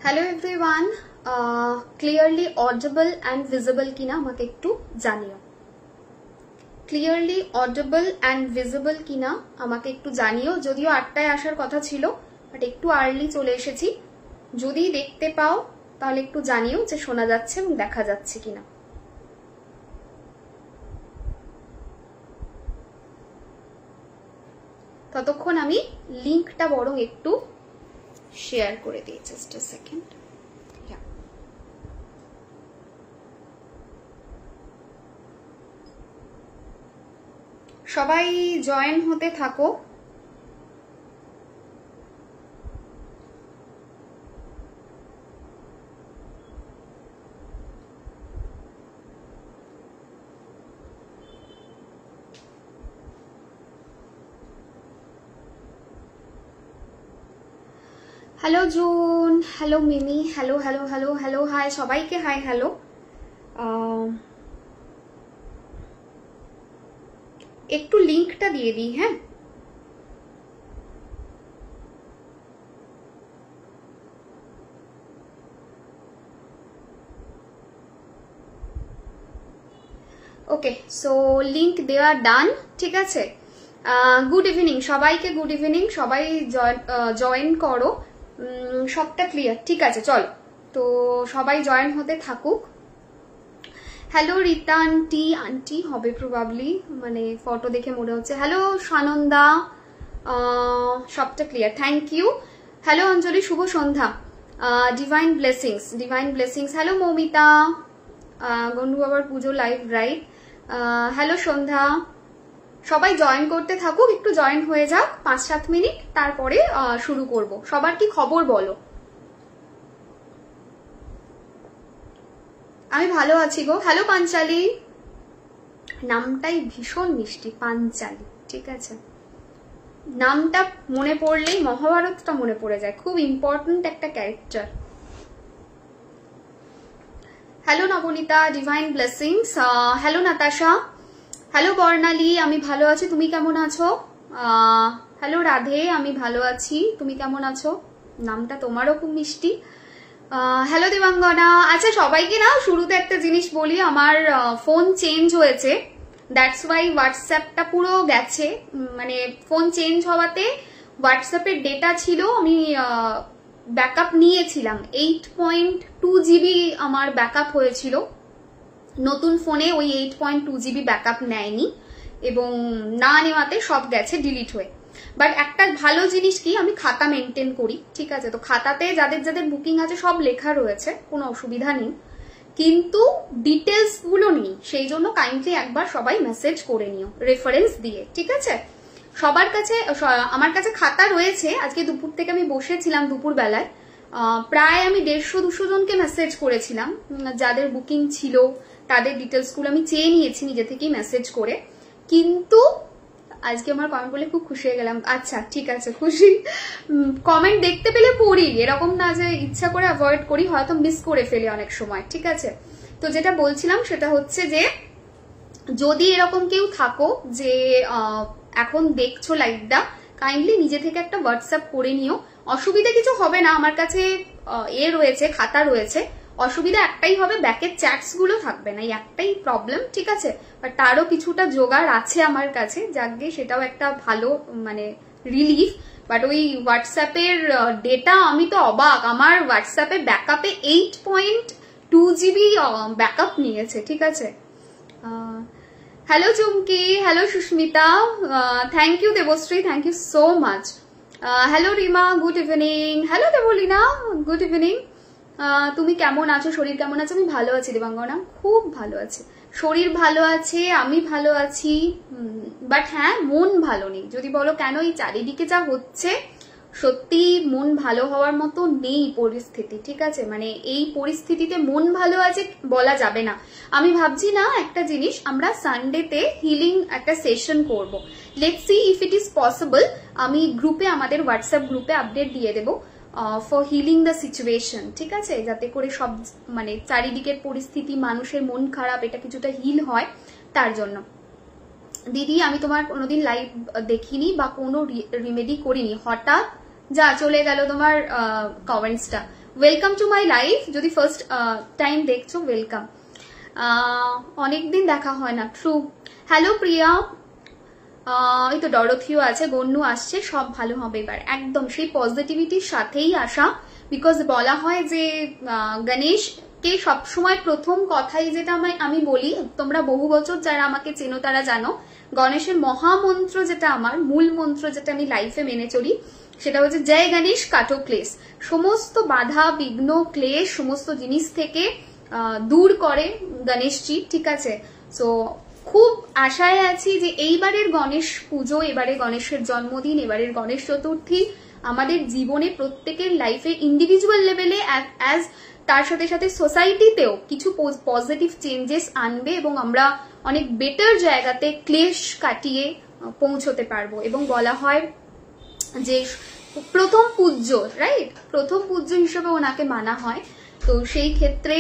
Hello everyone, clearly audible and visible কিনা আমাকে একটু জানিও। ক্লিয়ারলি অডিবল অ্যান্ড ভিজিবল কিনা আমাকে একটু জানিও। যদিও 8টায় আসার কথা ছিল, বাট একটু আর্লি চলে এসেছি। যদি দেখতে পাও তাহলে একটু জানিও যে শোনা যাচ্ছে এবং দেখা যাচ্ছে কিনা। ততক্ষণ আমি লিঙ্কটা বরং একটু শেয়ার করে দিই। Just a second. সবাই জয়েন হতে থাকো। Hello June, hello Mimi, hello hello hello hello, hi সবাইকে, হাই হ্যালো। একটু লিঙ্কটা দিয়ে দিই। হ্যাঁ, ওকে, সো লিঙ্ক দেওয়া ডান। ঠিক আছে, গুড ইভিনিং সবাইকে, গুড ইভিনিং। সবাই জয়েন করো, সবটা ক্লিয়ার। ঠিক আছে, চলো তো সবাই জয়েন হতে থাকুক। হ্যালো রীতা আন্টি, আন্টি হবে প্রবাবলি, মানে ফটো দেখে মনে হচ্ছে। হ্যালো সানন্দা, সবটা clear, thank you. Hello Anjali, শুভ সন্ধ্যা। Divine blessings, divine blessings. Hello Moumita, Gondu বাবার পুজো লাইভ, রাইট। হ্যালো সন্ধ্যা। সবাই জয়েন করতে থাকুক, একটু জয়েন হয়ে যাক, 5-7 মিনিট, তারপরে শুরু করব। সবার কি খবর বলো? আমি ভালো আছি গো। হ্যালো পাঞ্চালি, নামটাই ভীষণ মিষ্টি, পাঞ্চালি। ঠিক আছে, নামটা মনে পড়লেই মহাভারতটা মনে পড়ে যায়, খুব ইম্পর্টেন্ট একটা character. Hello Nabanita, divine blessings. Hello Natasha, hello Barnali, আমি ভালো আছি, তুমি কেমন আছো? হ্যালো রাধে, আমি ভালো আছি, তুমি কেমন আছো? নামটা তোমারও খুব মিষ্টি। হ্যালো দেবাঙ্গনা। আচ্ছা, সবাইকে না শুরুতে একটা জিনিস বলি, আমার ফোন চেঞ্জ হয়েছে, দ্যাটস ওয়াই হোয়াটসঅ্যাপটা পুরো গেছে। মানে ফোন চেঞ্জ হওয়াতে হোয়াটসঅ্যাপের ডেটা ছিল, আমি ব্যাকআপ নিয়েছিলাম, 8.2 GB আমার ব্যাকআপ হয়েছিল। নতুন ফোনে ওই 8.2 GB ব্যাকআপ নেয়নি, এবং না নেওয়াতে সব গেছে ডিলিট হয়ে। বাট একটা ভালো জিনিস কি, আমি খাতা মেনটেন করি। ঠিক আছে, তো খাতাতে যাদের যাদের বুকিং আছে সব লেখা রয়েছে, কোনো অসুবিধা নেই, কিন্তু ডিটেলস গুলো নেই। সেই জন্য কাইন্ডলি একবার সবাই মেসেজ করে নিও রেফারেন্স দিয়ে। ঠিক আছে, সবার কাছে, আমার কাছে খাতা রয়েছে। আজকে দুপুর থেকে আমি বসেছিলাম, দুপুর বেলায় প্রায় আমি 150-200 জনকে মেসেজ করেছিলাম, যাদের বুকিং ছিল তাদের ডিটেলস গুলো আমি চেয়ে নিয়েছি নিজে থেকেই মেসেজ করে। কিন্তু আজকে আমার কমেন্ট বলে খুব খুশি হয়ে গেলাম। আচ্ছা ঠিক আছে, খুশি। কমেন্ট দেখতে পেলে পড়ি, এরকম না যে ইচ্ছা করে অ্যাভয়েড করি, হয়তো মিস করে ফেলি অনেক সময়। ঠিক আছে, তো যেটা বলছিলাম সেটা হচ্ছে যে যদি এরকম কেউ থাকো যে এখন দেখছো লাইভটা, কাইন্ডলি নিজে থেকে একটা হোয়াটসঅ্যাপ করে নিও, অসুবিধা কিছু হবে না। আমার কাছে রয়েছে, খাতা রয়েছে, অসুবিধা একটাই হবে, ব্যাকের চ্যাটস গুলো থাকবে না, এই একটাই প্রবলেম। ঠিক আছে, বাট তারও কিছুটা জোগাড় আছে আমার কাছে, যাকে সেটাও একটা ভালো মানে রিলিফ। বাট ওই হোয়াটসঅ্যাপের ডেটা, আমি তো অবাক, আমার হোয়াটসঅ্যাপে ব্যাকআপে 8.2 GB ব্যাকআপ নিয়েছে। ঠিক আছে, hello Chumki, hello Susmita, thank you Debashree, thank you so much. Hello Rima, good evening. Hello Debolina, good evening. তুমি কেমন আছো, শরীর কেমন আছে? আমি ভালো আছি দেবাঙ্গনা, খুব ভালো আছে, শরীর ভালো আছে, আমি ভালো আছি। বাট হ্যাঁ, মন ভালো নেই। যদি বলো কেন, এই চারিদিকে যা হচ্ছে, সত্যি মন ভালো হওয়ার মতো নেই পরিস্থিতি। ঠিক আছে, মানে এই পরিস্থিতিতে মন ভালো আছে বলা যাবে না। আমি ভাবছি না একটা জিনিস, আমরা সানডেতে হিলিং একটা সেশন করব। Let's see if it is possible. আমি গ্রুপে, আমাদের হোয়াটসঅ্যাপ গ্রুপে আপডেট দিয়ে দেবো ফর হিলিং দ্য সিচুয়েশন। ঠিক আছে, যাতে করে সব মানে চারিদিকের পরিস্থিতি, মানুষের মন খারাপ, এটা কিছুটা হিল হয়, তার জন্য। দিদি, আমি তোমার কোনোদিন লাইভ দেখিনি বা কোনো রিমেডি করিনি, হঠাৎ যা চলে গেল তোমার কমেন্টসটা, ওয়েলকাম টু মাই লাইফ। যদি ফার্স্ট টাইম দেখছো ওয়েলকাম। অনেকদিন দেখা হয় না, ট্রু। হ্যালো প্রিয়া, এই তো ডরথিও আছে, গন্নু আসছে, সব ভালো হবে এবার। একদম সেই পজিটিভিটির সাথেই আসা, বিকজ বলা হয় যে গণেশকে সবসময় প্রথম কথাই যেটা আমি বলি, তোমরা বহু বছর যারা আমাকে চেনো তারা জানো, গণেশের মহামন্ত্র যেটা, আমার মূল মন্ত্র যেটা আমি লাইফে মেনে চলি, সেটা হচ্ছে জয় গণেশ কাটো ক্লেশ। সমস্ত বাধা বিঘ্ন ক্লেশ সমস্ত জিনিস থেকে দূর করে গণেশজি, ঠিক আছে। সো খুব আশায় আছি যে এইবারের গণেশ পুজো, এবারে গণেশের জন্মদিন, এবারের গণেশ চতুর্থী আমাদের জীবনে প্রত্যেকের লাইফে ইন্ডিভিজুয়াল লেভেলে অ্যাজ তার সাথে সাথে সোসাইটিতেও কিছু পজিটিভ চেঞ্জেস আনবে এবং আমরা অনেক বেটার জায়গাতে ক্লেশ কাটিয়ে পৌঁছতে পারবো। এবং বলা হয় যে প্রথম পূজ্য, রাইট, প্রথম পূজ্য হিসেবে ওনাকে মানা হয়। তো সেই ক্ষেত্রে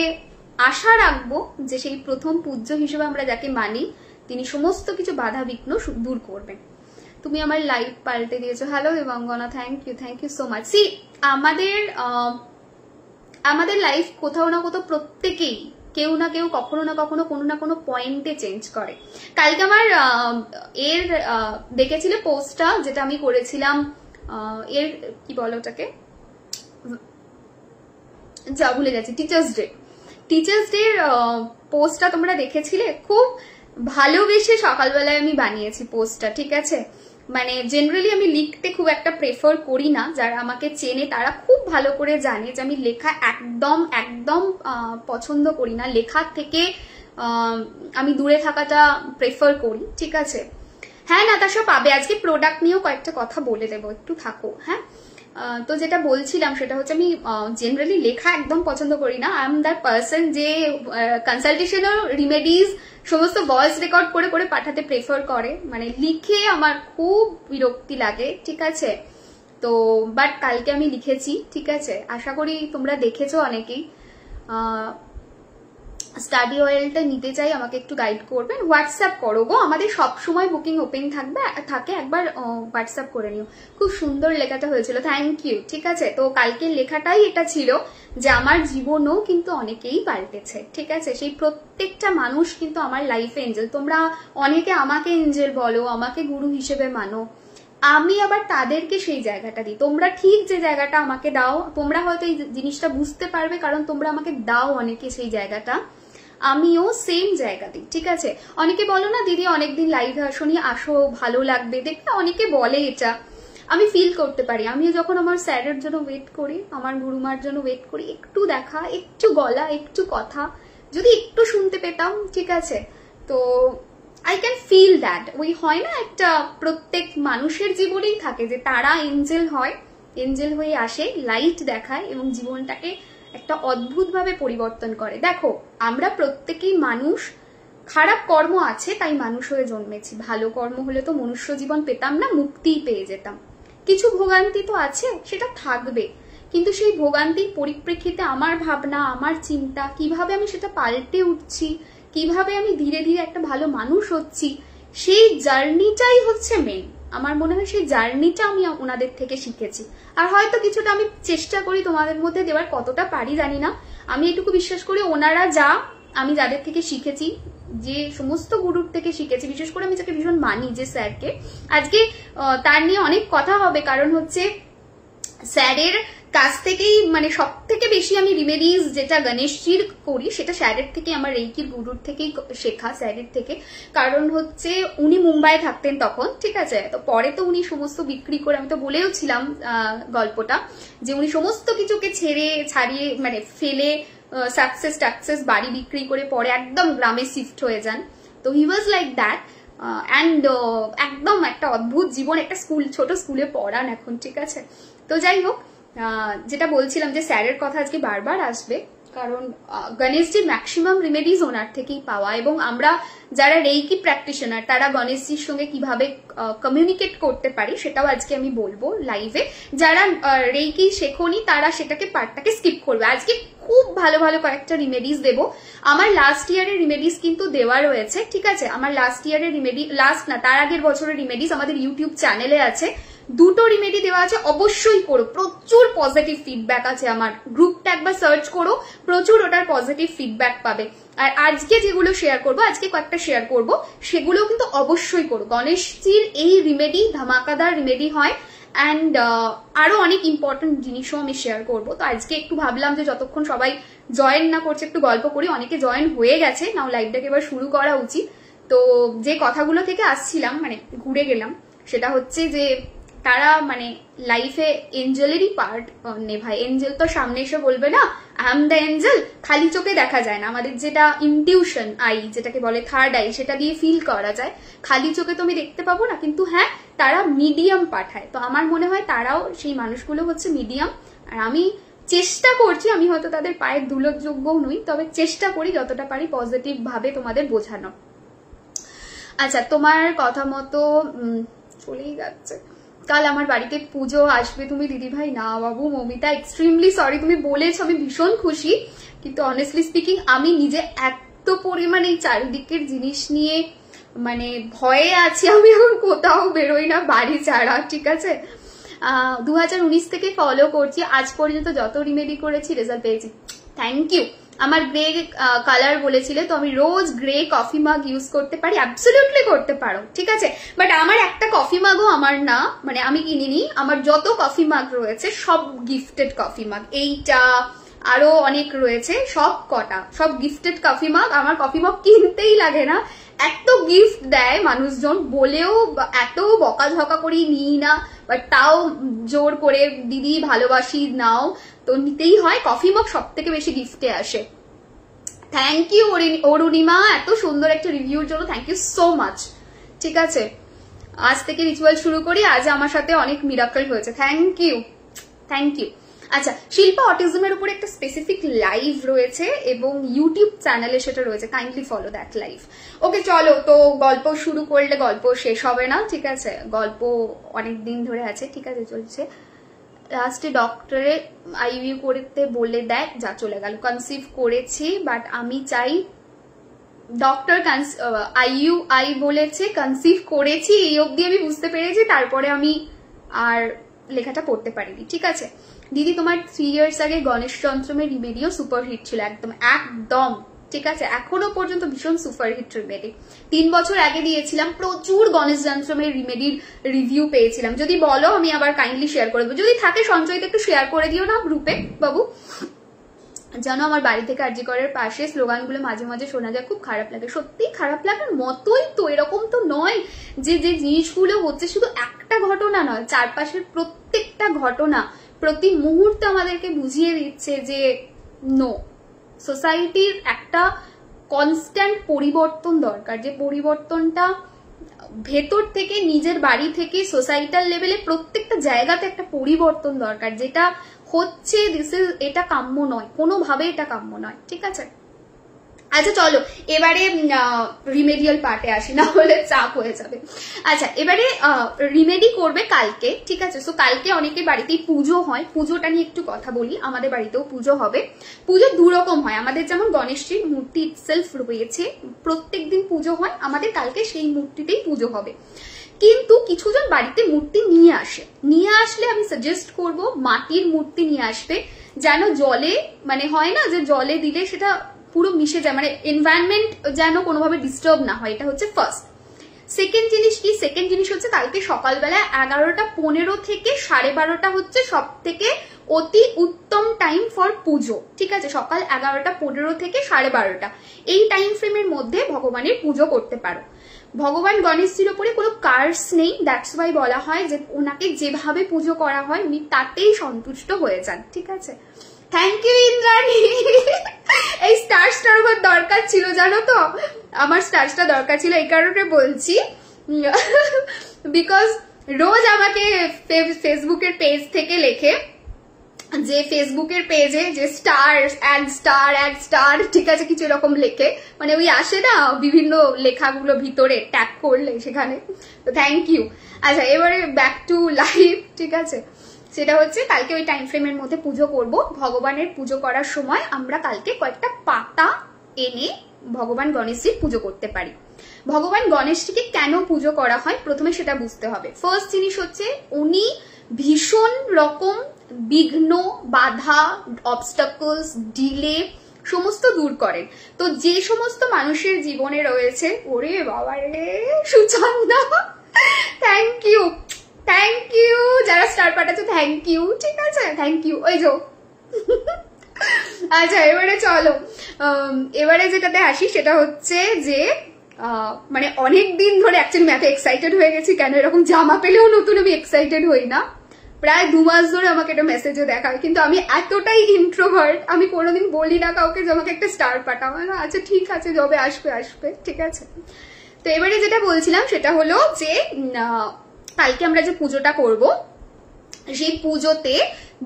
আশা রাখবো যে সেই প্রথম পূজ্য হিসেবে আমরা যাকে মানি তিনি সমস্ত কিছু বাধা বিঘ্ন দূর করবেন। তুমি আমার লাইফ পাল্টে দিয়েছো। Hello Debangana, thank you so much. See আমাদের লাইফ কোথাও না কোথাও প্রত্যেকেই কেউ না কেউ কখনো না কখনো কোনো না কোনো পয়েন্টে চেঞ্জ করে। কালকে আমার দেখেছিলে পোস্টটা যেটা আমি করেছিলাম, এর কি বলো ওটাকে, যা ভুলে যাচ্ছি, টিচার্স ডে পোস্টটা তোমরা দেখেছিলে? খুব ভালোবেসে সকালবেলায় আমি বানিয়েছি পোস্টটা, ঠিক আছে। মানে জেনারেলি আমি লিখতে খুব একটা প্রেফার করি না, যারা আমাকে চেনে তারা খুব ভালো করে জানে যে আমি লেখা একদম পছন্দ করি না, লেখার থেকে আমি দূরে থাকাটা প্রেফার করি, ঠিক আছে। হ্যাঁ নাতাশা পাবে, আজকে প্রোডাক্ট নিয়েও কয়েকটা কথা বলে দেবো, একটু থাকো। হ্যাঁ, তো যেটা বলছিলাম সেটা হচ্ছে আমি জেনারেলি লেখা একদম পছন্দ করি না। আই এম দ্যাট পার্সন যে কনসালটেশনাল রিমেডিজ সমস্ত ভয়েস রেকর্ড করে করে পাঠাতে প্রেফার করে, মানে লিখে আমার খুব বিরক্তি লাগে, ঠিক আছে। তো বাট কালকে আমি লিখেছি, ঠিক আছে। আশা করি তোমরা দেখেছো অনেকেই। স্টাডি অয়েলটা নিতে চাই, আমাকে একটু গাইড করবেন। হোয়াটসঅ্যাপ করো গো, আমাদের সবসময় বুকিং ওপেন থাকে, একবার হোয়াটসঅ্যাপ করে নিও। খুব সুন্দর লেখাটা হয়েছিল, থ্যাংক ইউ, ঠিক আছে। তো কালকের লেখাটাই এটা ছিল যে আমার জীবনও কিন্তু অনেকেই পাল্টেছে, ঠিক আছে। সেই প্রত্যেকটা মানুষ কিন্তু আমার লাইফে এঞ্জেল। তোমরা অনেকে আমাকে এঞ্জেল বলো, আমাকে গুরু হিসেবে মানো, আমি আবার তাদেরকে সেই জায়গাটা দিই। তোমরা ঠিক যে জায়গাটা আমাকে দাও, তোমরা হয়তো এই জিনিসটা বুঝতে পারবে কারণ তোমরা আমাকে দাও অনেকে সেই জায়গাটা, আমিও সেম জায়গা দিই, ঠিক আছে। অনেকে বলো না দিদি অনেকদিন লাইভে আসনি, আসো ভালো লাগবে দেখতে, অনেকে বলে এটা আমি ফিল করতে পারি। আমিও যখন আমার স্যারের জন্য ওয়েট করি, আমার গুরুমার জন্য ওয়েট করি, একটু দেখা, একটু গলা, একটু কথা যদি একটু শুনতে পেতাম, ঠিক আছে। তো আই ক্যান ফিল দ্যাট। ওই হয় না একটা প্রত্যেক মানুষের জীবনেই থাকে যে তারা এঞ্জেল হয়, এঞ্জেল হয়ে আসে, লাইট দেখায় এবং জীবনটাকে একটা অদ্ভুতভাবে পরিবর্তন করে। দেখো আমরা প্রত্যেকেই মানুষ, খারাপ কর্ম আছে তাই মানুষ হয়ে জন্মেছি, ভালো কর্ম হলে তো মনুষ্য জীবন পেতাম না, মুক্তিই পেয়ে যেতাম। কিছু ভোগান্তি তো আছে, সেটা থাকবে, কিন্তু সেই ভোগান্তির পরিপ্রেক্ষিতে আমার ভাবনা, আমার চিন্তা, কিভাবে আমি সেটা পাল্টে উঠছি, কিভাবে আমি ধীরে ধীরে একটা ভালো মানুষ হচ্ছি, সেই জার্নিটাই হচ্ছে মেন। আমার মনে হয় সেই জার্নিটা আমি ওনাদের থেকে শিখেছি। আর হয়তো কিছুটা আমি চেষ্টা করি তোমাদের মধ্যে দেওয়ার, কতটা পারি জানি না। আমি এটুকু বিশ্বাস করি ওনারা যা, আমি যাদের থেকে শিখেছি, যে সমস্ত গুরুর থেকে শিখেছি, বিশেষ করে আমি যাকে ভীষণ মানি যে স্যারকে, আজকে তার নিয়ে অনেক কথা হবে। কারণ হচ্ছে স্যারের কাছ থেকেই মানে সব থেকে বেশি আমি রিমেডিজ যেটা গণেশজির করি সেটা স্যারের থেকে, আমার রেইকির গুরুর থেকেই শেখা, স্যারের থেকে। কারণ হচ্ছে উনি মুম্বাইয়ে থাকতেন তখন, ঠিক আছে। তো পরে তো উনি সমস্ত বিক্রি করে, আমি তো বলেও ছিলাম গল্পটা, যে উনি সমস্ত কিছুকে ছাড়িয়ে মানে ফেলে সাকসেস বাড়ি বিক্রি করে পরে একদম গ্রামে শিফট হয়ে যান। তো হি ওয়াজ লাইক দ্যাট অ্যান্ড একদম একটা অদ্ভুত জীবন, একটা ছোট স্কুলে পড়ান এখন, ঠিক আছে। তো যাই হোক, যেটা বলছিলাম যে স্যারের কথা আজকে বারবার আসবে, কারণ গণেশজির ম্যাক্সিমাম রেমেডিজ ওনার থেকেই পাওয়া। এবং আমরা যারা রেইকি প্র্যাকটিশনার তারা গণেশজির সঙ্গে কিভাবে কমিউনিকেট করতে পারি সেটাও আজকে আমি বলবো লাইভে। যারা রেইকি শেখোনি তারা সেটাকে পার্টটাকে স্কিপ করবে। আজকে খুব ভালো ভালো কয়েকটা রিমেডিজ দেবো। আমার লাস্ট ইয়ারের রিমেডিজ কিন্তু দেওয়া রয়েছে, ঠিক আছে। আমার লাস্ট ইয়ারের রিমেডি, লাস্ট না তার আগের বছরের রিমেডিজ আমাদের ইউটিউব চ্যানেলে আছে, দুটো রিমেডি দেওয়া আছে, অবশ্যই করো। প্রচুর পজিটিভ ফিডব্যাক আছে আমার গ্রুপ গ্রুপটা একবার সার্চ করো, প্রচুর ওটার পজিটিভ ফিডব্যাক পাবে। আর আজকে যেগুলো শেয়ার করবো, আজকে কয়েকটা শেয়ার করবো, সেগুলো কিন্তু অবশ্যই করো। গণেশজির এই রিমেডি ধামাকাদার রিমেডি হয়, অ্যান্ড আরো অনেক ইম্পর্টেন্ট জিনিসও আমি শেয়ার করবো। তো আজকে একটু ভাবলাম যে যতক্ষণ সবাই জয়েন না করছে একটু গল্প করি। অনেকে জয়েন হয়ে গেছে, নাও লাইভটাকে এবার শুরু করা উচিত। তো যে কথাগুলো থেকে আসছিলাম, মানে ঘুরে গেলাম, সেটা হচ্ছে যে তারা মানে লাইফে এঞ্জেলেরই পার্ট নে ভাই। এঞ্জেল তো সামনে এসে বলবে না আই এম দ্য এঞ্জেল, খালি চোখে দেখা যায় না। আমাদের যেটা ইনটিউশন আই, যেটাকে বলে থার্ড আই, সেটা দিয়ে ফিল করা যায়। খালি চোখে তো আমি দেখতে পাবো না, কিন্তু হ্যাঁ তারা মিডিয়াম পাঠায়। তো আমার মনে হয় তারাও সেই মানুষগুলো হচ্ছে মিডিয়াম। আর আমি চেষ্টা করছি, আমি হয়তো তাদের পায়ের ধুলোর যোগ্যও নই, তবে চেষ্টা করি যতটা পারি পজিটিভ ভাবে তোমাদের বোঝানো। আচ্ছা, তোমার কথা মতো চলেই যাচ্ছে। কাল আমার বাড়িতে পুজো আসবে তুমি দিদিভাই? না বাবু মমিতা, এক্সট্রিমলি সরি, তুমি বলেছো, আমি ভীষণ খুশি, কিন্তু অনেস্টলি স্পিকিং আমি নিজে এত পরিমাণে এই চারিদিকের জিনিস নিয়ে মানে ভয়ে আছি, আমি এখন কোথাও বেরোই না বাড়ি ছাড়া, ঠিক আছে? 2019 থেকে ফলো করছি, আজ পর্যন্ত যত রিমেডি করেছি রেজাল্ট পেয়েছি। Thank you. আমার গ্রে কালার বলেছিলে, তো আমি রোজ গ্রে কফি মাগ ইউজ করতে পারি? অ্যাবসলিউটলি করতে পারো, ঠিক আছে। বাট আমার একটা কফি মাগও আমার না, মানে আমি কিনিনি। আমার যত কফি মাগ রয়েছে সব গিফটেড কফি মাগ, এইটা আরো অনেক রয়েছে, সব কটা সব গিফটেড কফি মাগ। আমার কফি মাগ কিনতেই লাগে না, এত গিফট দেয় মানুষজন, বলেও এত বকাঝকা করেই নিই না, বাট তাও জোর করে দিদি ভালোবাসি নাও, তো নিতেই হয়। কফি মগ সব থেকে বেশি গিফটে আসে। থ্যাংক ইউ অরুণিমা, এত সুন্দর একটা রিভিউর জন্য থ্যাংক ইউ সো মাচ। ঠিক আছে, আজ থেকে রিচুয়াল শুরু করি। আজ আমার সাথে অনেক মিরাকল হয়েছে, থ্যাংক ইউ, থ্যাংক ইউ। আচ্ছা, শিল্পা অটিজমের উপরে একটা স্পেসিফিক লাইভ রয়েছে এবং ইউটিউব চ্যানেলে সেটা রয়েছে, কাইন্ডলি ফলো দ্যাট লাইভ। ওকে চলো, তো গল্প শুরু করলে গল্প শেষ হবে না, ঠিক আছে? গল্প অনেক দিন ধরে আছে, ঠিক আছে, চলছে। লাস্টে ডক্টরে আইইউ করতে বলে দেয়, যা চলে গেল। কনসিভ করেছি, বাট আমি চাই ডক্টর আই বলেছে কনসিভ করেছি, এই অবধি আমি বুঝতে পেরেছি, তারপরে আমি আর লেখাটা পড়তে পারিনি, ঠিক আছে? দিদি তোমার 3 ইয়ার্স আগে গণেশ যন্ত্রমের রিমেডিও সুপারহিট ছিল, একদম একদম, ঠিক আছে? এখনো পর্যন্ত ভীষণ সুপারহিট রিমেডি। 3 বছর আগে দিয়েছিলাম, প্রচুর গণেশ যন্ত্রমের রিমেডির রিভিউ পেয়েছিলাম। যদি বলো আমি আবার কাইন্ডলি শেয়ার করে দেবো, যদি থাকে সঞ্চয়তে একটু শেয়ার করে দিও না গ্রুপে বাবু। জানো আমার বাড়ি থেকে আরজিকরের পাশে স্লোগানগুলো মাঝে মাঝে শোনা যায়, খুব খারাপ লাগে। সত্যি খারাপ লাগার মতোই তো, এরকম তো নয় যে যে জিনিসগুলো হচ্ছে শুধু একটা ঘটনা নয়, চারপাশের প্রত্যেকটা ঘটনা প্রতি মুহূর্তে আমাদেরকে বুঝিয়ে দিচ্ছে যে নো, সোসাইটির একটা কনস্ট্যান্ট পরিবর্তন দরকার, যে পরিবর্তনটা ভেতর থেকে, নিজের বাড়ি থেকে সোসাইটাল লেভেলে প্রত্যেকটা জায়গাতে একটা পরিবর্তন দরকার, যেটা হচ্ছে এটা কাম্য নয়, কোনোভাবে এটা কাম্য নয়, ঠিক আছে? আচ্ছা চলো এবারে রিমেডিয়াল পার্টে আসি, না হলে চাপ হয়ে যাবে। আচ্ছা, এবারে রিমেডি করবে কালকে, ঠিক আছে? সো কালকে অনেকের বাড়িতেই পুজো হয়, পুজোটা নিয়ে একটু কথা বলি। আমাদের বাড়িতেও পুজো হবে। পুজো দুরকম হয়, আমাদের যেমন গণেশজির মূর্তি ইটসেলফ রয়েছে, প্রত্যেকদিন পুজো হয়, আমাদের কালকে সেই মূর্তিতেই পুজো হবে। কিন্তু কিছুজন বাড়িতে মূর্তি নিয়ে আসলে আমি সাজেস্ট করব মাটির মূর্তি নিয়ে আসবে, যেন জলে, মানে হয় না যে জলে দিলে সেটা পুরো মিশে যায়, মানে এনভায়রনমেন্ট যেন কোনোভাবে ডিস্টার্ব না হয়, এটা হচ্ছে ফার্স্ট। সেকেন্ড জিনিস কি? সেকেন্ড জিনিস হচ্ছে কালকে সকালবেলা 11:15 থেকে 12:30 হচ্ছে সব থেকে অতি উত্তম টাইম ফর পুজো, ঠিক আছে? সকাল 11:15 থেকে 12:30 এই টাইম ফ্রেমের মধ্যে ভগবানের পুজো করতে পারো। ভগবান গণেশজির ওপরে কোনো কার্স নেই, দ্যাটস ওয়াই বলা হয় যে ওনাকে যেভাবে পুজো করা হয় উনি তাতেই সন্তুষ্ট হয়ে যান, ঠিক আছে? থ্যাংক ইউ ইন্দ্রাণী, এই স্টার আমার দরকার ছিল, জানো তো? আমার স্টারটা দরকার ছিল, এই কারণে বলছি, বিকজ রোজ আমাকে ফেসবুকের পেজ থেকে লেখে যে ফেসবুকের পেজে যে স্টার, ঠিক আছে, কিছু এরকম লেখে, মানে ওই আসে না বিভিন্ন লেখাগুলো ভিতরে ট্যাগ করলে সেখানে, তো থ্যাংক ইউ। আচ্ছা, এবারে ব্যাক টু লাইফ, ঠিক আছে? সেটা হচ্ছে কালকে ওই টাইম ফ্রেমের মধ্যে পুজো করব। ভগবানের পুজো করার সময় আমরা কালকে কয়েকটা পাতা এনে ভগবান গণেশজির পুজো করতে পারি। ভগবান গণেশজিকে কেন পুজো করা হয় প্রথমে সেটা বুঝতে হবে। ফার্স্ট জিনিস হচ্ছে উনি ভীষণ রকম বিঘ্ন, বাধা, অবস্টাকলস, ডিলে সমস্ত দূর করেন। তো যে সমস্ত মানুষের জীবনে রয়েছে, ওরে বাবা রে Suchanda, thank you, thank you, যারা স্টার পাঠাচ্ছে থ্যাংক ইউ, ঠিক আছে, থ্যাংক ইউ। ওই যো আচ্ছা, এবারে চলো, এবারে যেটাতে আসি সেটা হচ্ছে যে মানে অনেকদিন ধরে অ্যাকচুয়ালি আমি এত এক্সাইটেড হয়ে গেছি, কেন এরকম জামা পেলেও নতুন আমি এক্সাইটেড হই না। প্রায় 2 মাস ধরে আমাকে একটা মেসেজও দেখায়, কিন্তু আমি এতটাই ইন্ট্রোভার্ট, আমি কোনোদিন বলি না কাউকে যে আমাকে একটা স্টার পাঠাও। আচ্ছা ঠিক আছে, যবে আসবে আসবে, ঠিক আছে। তো এবারে যেটা বলছিলাম সেটা হলো যে কালকে আমরা যে পুজোটা করব, সেই পুজোতে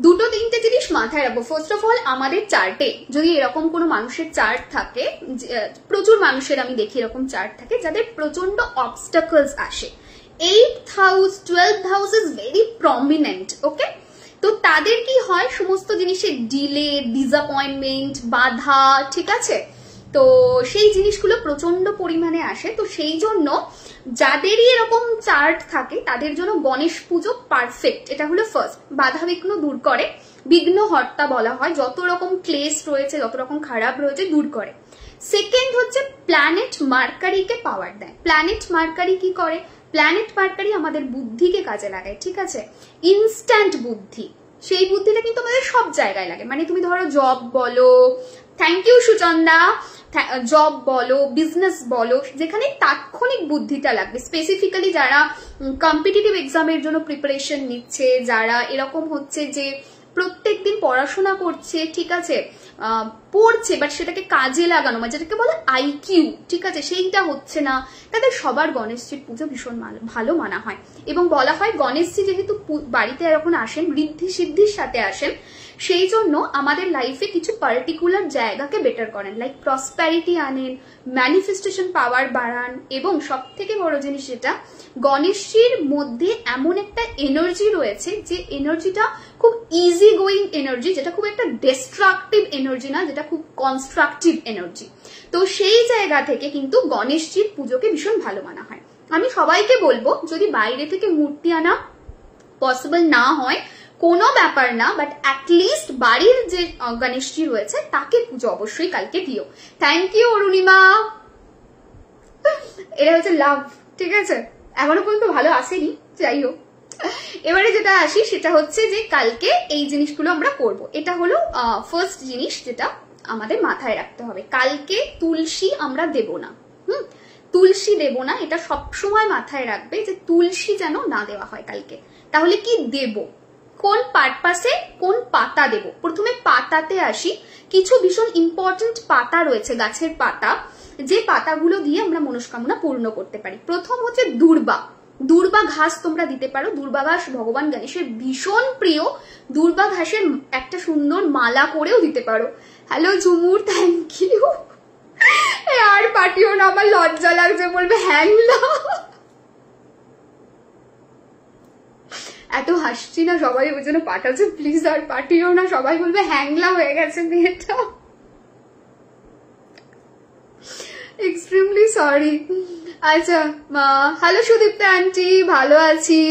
2-3টে জিনিস মাথায় রাখবো। ফার্স্ট অফ অল, আমাদের চার্টে যদি এরকম কোনো মানুষের চার্ট থাকে, প্রচুর মানুষের আমি দেখি এরকম চার্ট থাকে যাদের প্রচন্ড অবস্টাকলস আসে, 8th house 12th house is very prominent, ওকে। তো তাদের কি হয়, সমস্ত জিনিসের ডিলে, ডিসঅ্যাপয়েন্টমেন্ট, বাধা, ঠিক আছে। তো সেই জিনিসগুলো প্রচন্ড পরিমাণে আসে। তো সেই জন্য যাদেরই এরকম চার্ট থাকে তাদের জন্য গণেশ পুজো পারফেক্ট। এটা হলো ফার্স্ট, বাধা বিঘ্ন দূর করে, বিঘ্ন হর্তা বলা হয়, যত রকম ক্লেশ রয়েছে, যত রকম খারাপ রয়েছে দূর করে। সেকেন্ড হচ্ছে প্ল্যানেট মার্কারিকে পাওয়ার দেয়। প্ল্যানেট মার্কারি কি করে, প্ল্যানেট মার্কারি আমাদের বুদ্ধিকে কাজে লাগায়, ঠিক আছে, ইনস্ট্যান্ট বুদ্ধি। সেই বুদ্ধিটা কিন্তু আমাদের সব জায়গায় লাগে, মানে তুমি ধরো জব বলো, থ্যাংক ইউ সুচন্দা, জব বলো, বিজনেস বলো, যেখানে তাৎক্ষণিক বুদ্ধিটা লাগবে। স্পেসিফিক্যালি যারা কম্পিটিটিভ এক্সামের জন্য প্রিপারেশন নিচ্ছে, যারা এরকম হচ্ছে যে প্রত্যেকদিন পড়াশোনা করছে, ঠিক আছে, পড়ছে বাট সেটাকে কাজে লাগানো, মানে যেটাকে বলে আইকিউ, ঠিক আছে, সেইটা হচ্ছে না, তাদের সবার গণেশজির পুজো ভীষণ ভালো মানা হয়। এবং বলা হয় গণেশজি যেহেতু বাড়িতে এখন আসেন, ঋদ্ধি সিদ্ধির সাথে আসেন, সেই জন্য আমাদের লাইফে কিছু পার্টিকুলার জায়গাকে বেটার করেন, লাইক প্রসপ্যারিটি আনেন, ম্যানিফেস্টেশন পাওয়ার বাড়ান। এবং সব থেকে বড় জিনিস যেটা, গণেশজির মধ্যে এমন একটা এনার্জি রয়েছে যে এনার্জিটা খুব ইজি গোয়িং এনার্জি, যেটা খুব একটা ডিস্ট্রাকটিভ এনার্জি না, যেটা খুব কনস্ট্রাকটিভ এনার্জি। তো সেই জায়গা থেকে কিন্তু গণেশজির পুজোকে ভীষণ ভালো মানা হয়। আমি সবাইকে বলবো, যদি বাইরে থেকে মূর্তি আনা পসিবল না হয় কোনো ব্যাপার না, বাট অ্যাটলিস্ট বাড়ির যে গণেশজি রয়েছে তাকে পুজো অবশ্যই কালকে দিও। থ্যাংক ইউ অরুণিমা, এটা হচ্ছে লাভ, ঠিক আছে, এখনো পর্যন্ত ভালো আসেনি, যাই হোক। এবারে যেটা আসি সেটা হচ্ছে যে কালকে এই জিনিসগুলো আমরা করব। এটা হলো ফার্স্ট জিনিস যেটা আমাদের মাথায় রাখতে হবে, কালকে তুলসী আমরা দেব না। তুলসী দেব না, এটা সবসময় মাথায় রাখবে যে তুলসী যেন না দেওয়া হয় কালকে। তাহলে কি দেব, কোন পারপাসে, কোন পাতা দেব? প্রথমে পাতাতে আসি। কিছু ভীষণ ইম্পর্টেন্ট পাতা রয়েছে, গাছের পাতা, যে পাতাগুলো দিয়ে আমরা মনস্কামনা পূর্ণ করতে পারি। প্রথম হচ্ছে দূর্বা। দূর্বা ঘাস তোমরা দিতে পারো। দূর্বা ঘাস ভগবান গণেশের ভীষণ প্রিয়। দূর্বা ঘাসের একটা সুন্দর মালা করেও দিতে পারো। Hello Jhumur, thank you. আর পাঠিও না, আমার লজ্জা লাগছে, বলবে হ্যাংলা। এত হাসছি না, সবাই ওই জন্য পাঠাচ্ছে, প্লিজ আর পাঠিও না, সবাই বলবে হ্যাংলা হয়ে গেছে মেয়েটা। Extremely sorry. আচ্ছা, হ্যালো সুদীপ্তা আন্টি, ভালো আছি।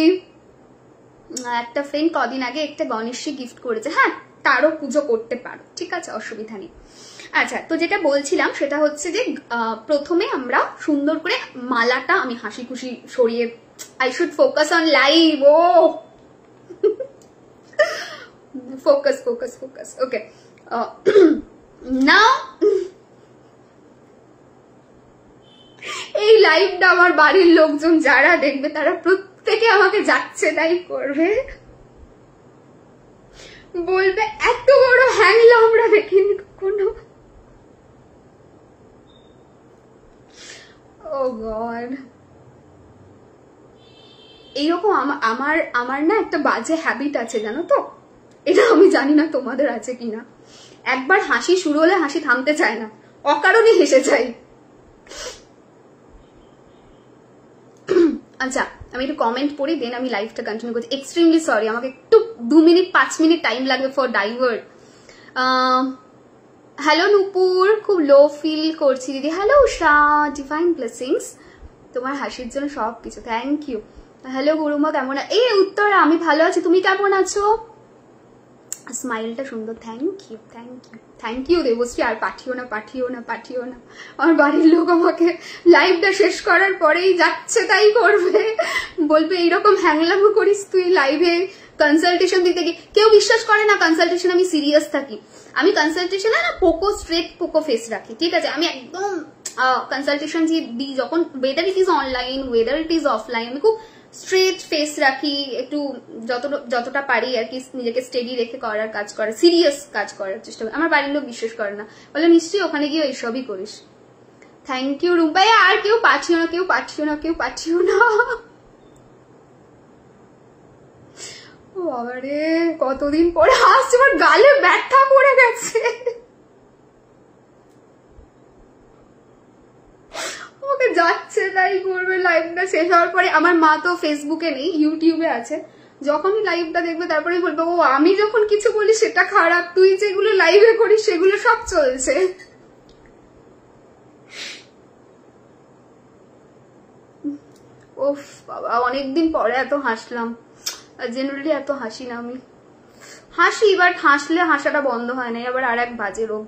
একটা ফ্রেন্ড কদিন আগে একটা গণেশী গিফট করেছে, হ্যাঁ তারও পুজো করতে পারো, ঠিক আছে, অসুবিধা নেই। আচ্ছা, তো যেটা বলছিলাম সেটা হচ্ছে যে প্রথমে আমরা সুন্দর করে মালাটা, আমি হাসি খুশি সরিয়ে, I should focus on live, ও focus focus focus, okay. Now এই লাইভটা আমার বাড়ির লোকজন যারা দেখবে তারা প্রত্যেকে আমাকে যাচ্ছে তাই করবে, বলবে এত বড় হ্যাংলা আমরা দেখিনি কখনো। ও গড, এইরকম আমার না একটা বাজে হ্যাবিট আছে জানো তো, এটা আমি জানি না তোমাদের আছে কিনা। একবার হাসি শুরু হলে হাসি থামতে চায় না, অকারণে হেসে যাই। আচ্ছা, আমি একটু কমেন্ট পড়ি, দেন আমি লাইভটা কন্টিনিউ করছি। এক্সট্রিমলি সরি, আমাকে একটু 2 মিনিট 5 মিনিট টাইম লাগবে ফর ডাইভার্ট। হ্যালো নুপুর, খুব লো ফিল করছি দিদি। হ্যালো উষা, ডিভাইন ব্লেসিংস, তোমার হাসির জন্য সবকিছু, থ্যাংক ইউ। হ্যালো গুরুমা, কেমন? এই উত্তরা, আমি ভালো আছি, তুমি কেমন আছো? স্মাইলটা সুন্দর, thank you thank you thank you Debashree. আর পাঠিও না পাঠিও না পাঠিও না, আমার বাড়ির লোক আমাকে লাইভটা শেষ করার পরেই যাচ্ছে তাই করবে, বলবে এইরকম হ্যাংলামো করিস তুই লাইভে কনসালটেশন দিতে গিয়ে। কেউ বিশ্বাস করে না কনসালটেশন আমি সিরিয়াস থাকি। আমি কনসালটেশনে না পোকো স্ট্রেট পোকো ফেস রাখি, ঠিক আছে। আমি একদম কনসালটেশন দিই যখন, weather it is online weather it is offline, আমি খুব স্ট্রেট ফেস রাখি, একটু যতটা পারি আর কি নিজেকে স্টেডি রেখে করার কাজ করে, সিরিয়াস কাজ করার চেষ্টা করি। আমার বাড়ির লোক বিশ্বাস করে না, বলে নিশ্চয়ই ওখানে গিয়ে এইসবই করিস। Thank you রুম্পাই। আর কেউ পাঠিও না, কেউ পাঠিও না, কেউ পাঠিও না। ও বাবারে কতদিন পরে হাসছে, আমার গালে ব্যথা পড়ে গেছে। ওকে যাচ্ছে তাই করবে লাইভটা শেষ হওয়ার পরে। আমার মা তো ফেসবুকে নেই, ইউটিউবে আছে। যখনই লাইভটা দেখবে তারপরে বলবে ও আমি যখন কিছু বলি সেটা খারাপ, তুই যেগুলো লাইভে করিস সেগুলো সব চলছে। ওফ বাবা অনেকদিন পরে এত হাসলাম, জেনারেলি এত হাসি না আমি, হাসি বাট হাসলে হাসাটা বন্ধ হয় না, আবার আর এক বাজে রোগ।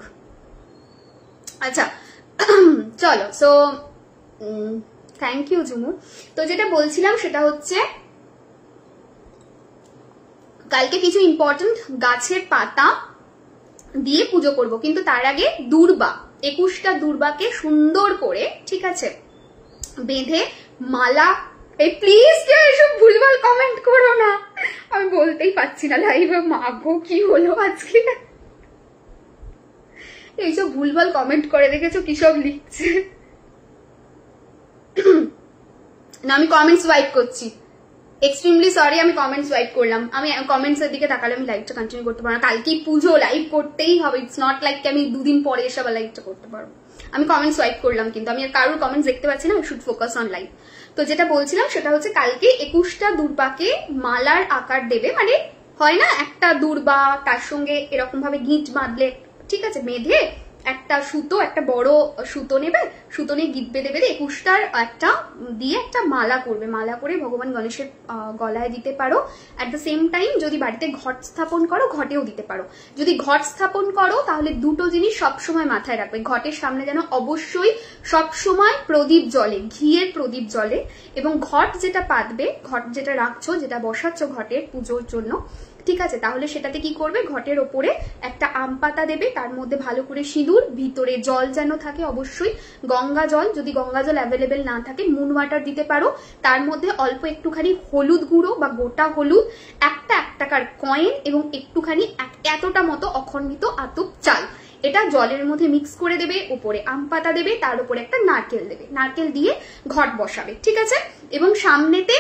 আচ্ছা চলো, সো থ্যাংক ইউ ঝুমু। তো যেটা বলছিলাম সেটা হচ্ছে কালকে কিছু ইম্পর্টেন্ট গাছের পাতা দিয়ে পুজো করব, কিন্তু তার আগে দূর্বা 21টা দূর্বাকে সুন্দর করে, ঠিক আছে, বেঁধে মালা। এই প্লিজ কেউ এসব ভুলভাল কমেন্ট করো না, আমি বলতেই পারছি না লাইভে। মাগো কি হলো আজকে, এইসব ভুলভাল কমেন্ট করে দেখেছো কি সব লিখছে না। আমি কমেন্টস ওয়াইপ করছি, এক্সট্রিমলি সরি, আমি কমেন্টস ওয়াইপ করলাম। আমি কমেন্টস এর দিকে তাকালে আমি লাইভটা কন্টিনিউ করতে পারবো না, কালকেই পুজো, লাইভ করতেই হবে। ইটস নট লাইক আমি দুদিন পরে এসে আবার লাইভটা করতে পারবো। আমি কমেন্টস ওয়াইপ করলাম, কিন্তু আমি আর কারোর কমেন্টস দেখতে পাচ্ছি না, I should focus on live. তো যেটা বলছিলাম সেটা হচ্ছে কালকে 21টা দূর্বাকে মালার আকার দেবে, মানে হয় না একটা দূর্বা তার সঙ্গে এরকম ভাবে গিঁট বাঁধলে, ঠিক আছে, বেঁধে একটা সুতো, একটা বড় সুতো নেবে, সুতো নিয়ে গিট বেঁধে বেঁধে 21টার একটা দিয়ে একটা মালা করবে, মালা করে ভগবান গণেশের গলায় দিতে পারো। অ্যাট দ্য সেম টাইম যদি বাড়িতে ঘট স্থাপন করো ঘটেও দিতে পারো। যদি ঘট স্থাপন করো তাহলে দুটো জিনিস সবসময় মাথায় রাখবে, ঘটের সামনে যেন অবশ্যই সবসময় প্রদীপ জ্বলে, ঘিয়ের প্রদীপ জ্বলে। এবং ঘট যেটা পাতবে, ঘট যেটা রাখছো, যেটা বসাচ্ছ ঘটের পুজোর জন্য, ঠিক আছে, তাহলে সেটাতে কি করবে, ঘটের ওপরে একটা আম পাতা দেবে, তার মধ্যে ভালো করে সিঁদুর, ভিতরে জল যেন থাকে অবশ্যই গঙ্গা জল, যদি গঙ্গা জল অ্যাভেলেবেল না থাকে মুন ওয়াটার দিতে পারো। তার মধ্যে অল্প একটুখানি হলুদ গুঁড়ো বা গোটা হলুদ, একটা 1 টাকার কয়েন এবং একটুখানি এতটা মতো অখণ্ডিত আতপ চাল, এটা জলের মধ্যে মিক্স করে দেবে, উপরে আম পাতা দেবে, তার উপরে একটা নারকেল দেবে, নারকেল দিয়ে ঘট বসাবে, ঠিক আছে। এবং সামনেতে